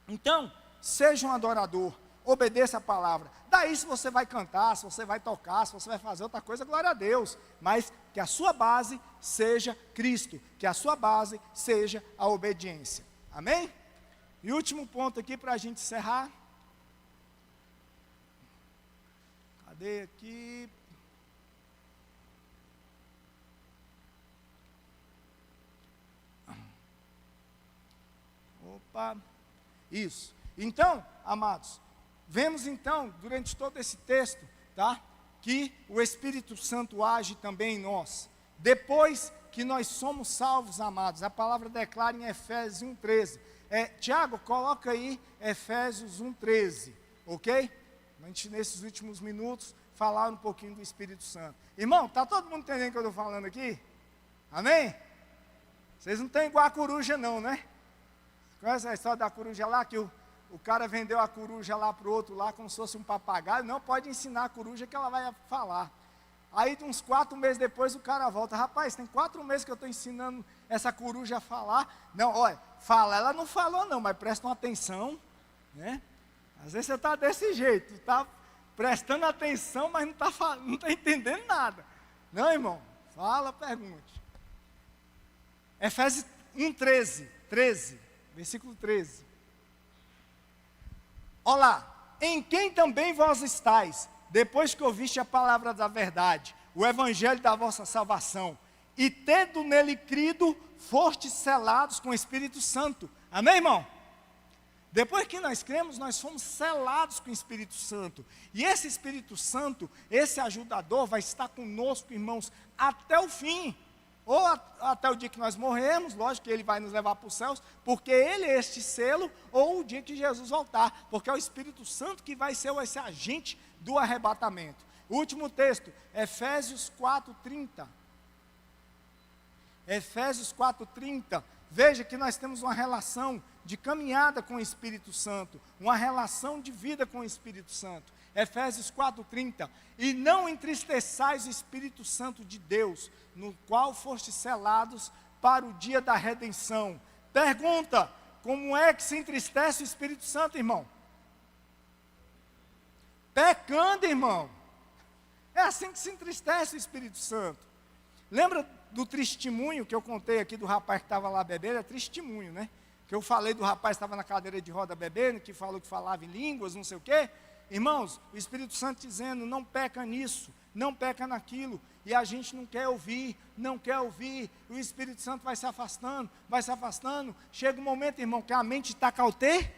Então, seja um adorador. Obedeça a palavra. Daí se você vai cantar, se você vai tocar, se você vai fazer outra coisa, glória a Deus. Mas que a sua base seja Cristo. Que a sua base seja a obediência. Amém? E último ponto aqui para a gente encerrar. Cadê aqui? Opa. Isso. Então, amados, vemos então, durante todo esse texto, tá? Que o Espírito Santo age também em nós. Depois que nós somos salvos, amados, a palavra declara em Efésios 1,13. Tiago, coloca aí Efésios 1,13, ok? A gente, nesses últimos minutos, falar um pouquinho do Espírito Santo. Irmão, está todo mundo entendendo o que eu estou falando aqui? Amém? Vocês não estão igual a coruja não, né? Conhece a história da coruja lá, que o cara vendeu a coruja lá para o outro, lá como se fosse um papagaio? Não pode ensinar a coruja que ela vai falar. Aí, uns 4 meses depois, o cara volta. Rapaz, tem 4 meses que eu estou ensinando essa coruja a falar. Não, olha, fala, ela não falou não, mas prestam atenção, né? Às vezes você está desse jeito, está prestando atenção, mas não está entendendo nada. Não, irmão, fala, pergunte. Efésios 1,13, versículo 13. Olá, em quem também vós estáis, depois que ouviste a palavra da verdade, o evangelho da vossa salvação, e tendo nele crido, fostes selados com o Espírito Santo. Amém, irmão? Depois que nós cremos, nós fomos selados com o Espírito Santo. E esse Espírito Santo, esse ajudador, vai estar conosco, irmãos, até o fim. Ou até o dia que nós morremos, lógico que ele vai nos levar para os céus, porque ele é este selo, ou o dia que Jesus voltar, porque é o Espírito Santo que vai ser esse agente do arrebatamento. O último texto, Efésios 4:30. Efésios 4:30. Veja que nós temos uma relação de caminhada com o Espírito Santo, uma relação de vida com o Espírito Santo. Efésios 4:30. E não entristeçais o Espírito Santo de Deus, no qual fostes selados para o dia da redenção. Pergunta: como é que se entristece o Espírito Santo, irmão? Pecando, irmão. É assim que se entristece o Espírito Santo. Lembra do testemunho que eu contei aqui do rapaz que estava lá bebendo? É testemunho, né? Que eu falei do rapaz que estava na cadeira de roda bebendo, que falou que falava em línguas, não sei o quê. Irmãos, o Espírito Santo dizendo, não peca nisso, não peca naquilo. E a gente não quer ouvir, não quer ouvir. O Espírito Santo vai se afastando, vai se afastando. Chega um momento, irmão, que a mente está cauterizada.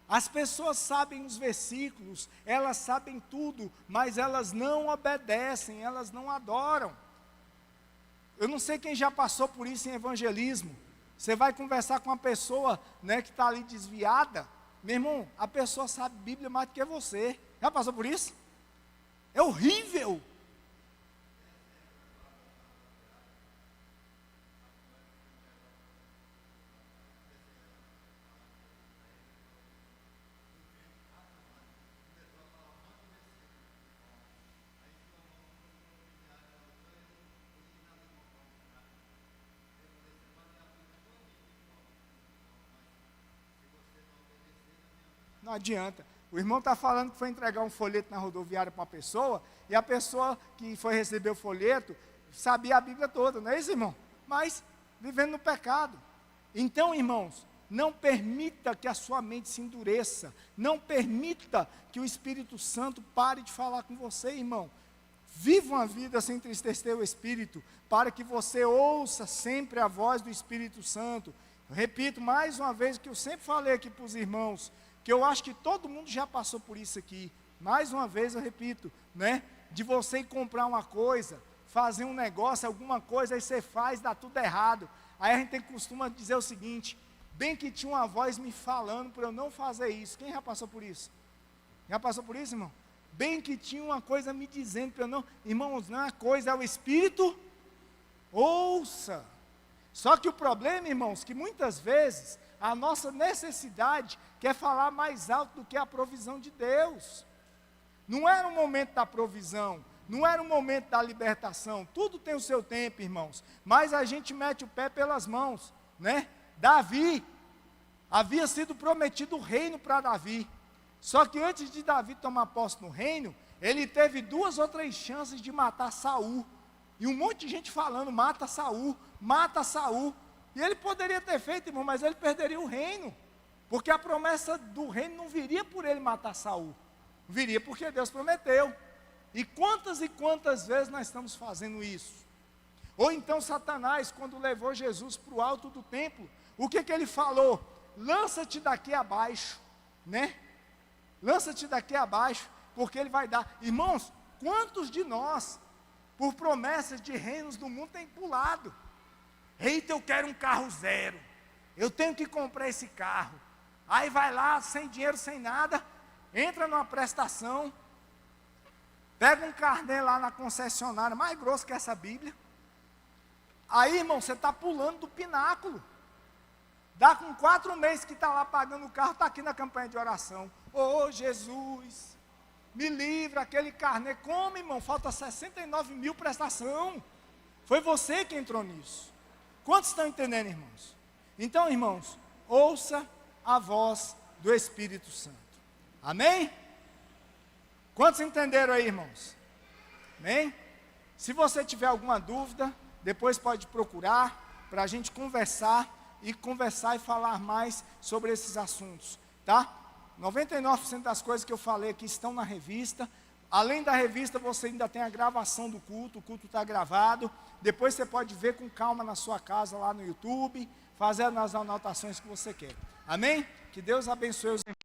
As pessoas sabem os versículos, elas sabem tudo, mas elas não obedecem, elas não adoram. Eu não sei quem já passou por isso em evangelismo. Você vai conversar com uma pessoa, né, que está ali desviada. Meu irmão, a pessoa sabe Bíblia mais do que você. Já passou por isso? É horrível. Não adianta. O irmão está falando que foi entregar um folheto na rodoviária para uma pessoa, e a pessoa que foi receber o folheto sabia a Bíblia toda, não é isso, irmão? Mas vivendo no pecado. Então, irmãos, não permita que a sua mente se endureça. Não permita que o Espírito Santo pare de falar com você, irmão. Viva uma vida sem entristecer o Espírito, para que você ouça sempre a voz do Espírito Santo. Eu repito mais uma vez o que eu sempre falei aqui para os irmãos, que eu acho que todo mundo já passou por isso aqui. Mais uma vez eu repito, né? De você ir comprar uma coisa, fazer um negócio, alguma coisa, aí você faz, dá tudo errado. Aí a gente costuma dizer o seguinte: bem que tinha uma voz me falando para eu não fazer isso. Quem já passou por isso? Já passou por isso, irmão? Bem que tinha uma coisa me dizendo para eu não... Irmãos, não é uma coisa, é o Espírito. Ouça. Só que o problema, irmãos, que muitas vezes a nossa necessidade quer falar mais alto do que a provisão de Deus. Não era o momento da provisão, não era o momento da libertação. Tudo tem o seu tempo, irmãos. Mas a gente mete o pé pelas mãos, né? Davi, havia sido prometido o reino para Davi. Só que antes de Davi tomar posse no reino, ele teve 2 ou 3 chances de matar Saul. E um monte de gente falando, mata Saul, mata Saul. E ele poderia ter feito, irmão, mas ele perderia o reino. Porque a promessa do reino não viria por ele matar Saul. Viria porque Deus prometeu. E quantas vezes nós estamos fazendo isso? Ou então Satanás, quando levou Jesus para o alto do templo, o que ele falou? Lança-te daqui abaixo, né? Lança-te daqui abaixo, porque ele vai dar. Irmãos, quantos de nós, por promessas de reinos do mundo, tem pulado? Eita, eu quero um carro zero, eu tenho que comprar esse carro. Aí vai lá, sem dinheiro, sem nada, entra numa prestação, pega um carnê lá na concessionária, mais grosso que essa Bíblia. Aí, irmão, você está pulando do pináculo. Dá com 4 meses que está lá pagando o carro, está aqui na campanha de oração. Ô Jesus, me livra aquele carnê. Como, irmão? Falta 69 mil prestação. Foi você que entrou nisso. Quantos estão entendendo, irmãos? Então, irmãos, ouça a voz do Espírito Santo. Amém? Quantos entenderam aí, irmãos? Amém? Se você tiver alguma dúvida, depois pode procurar para a gente conversar e falar mais sobre esses assuntos, tá? 99% das coisas que eu falei aqui estão na revista. Além da revista, você ainda tem a gravação do culto. O culto está gravado. Depois você pode ver com calma na sua casa, lá no YouTube, fazendo as anotações que você quer. Amém? Que Deus abençoe os irmãos.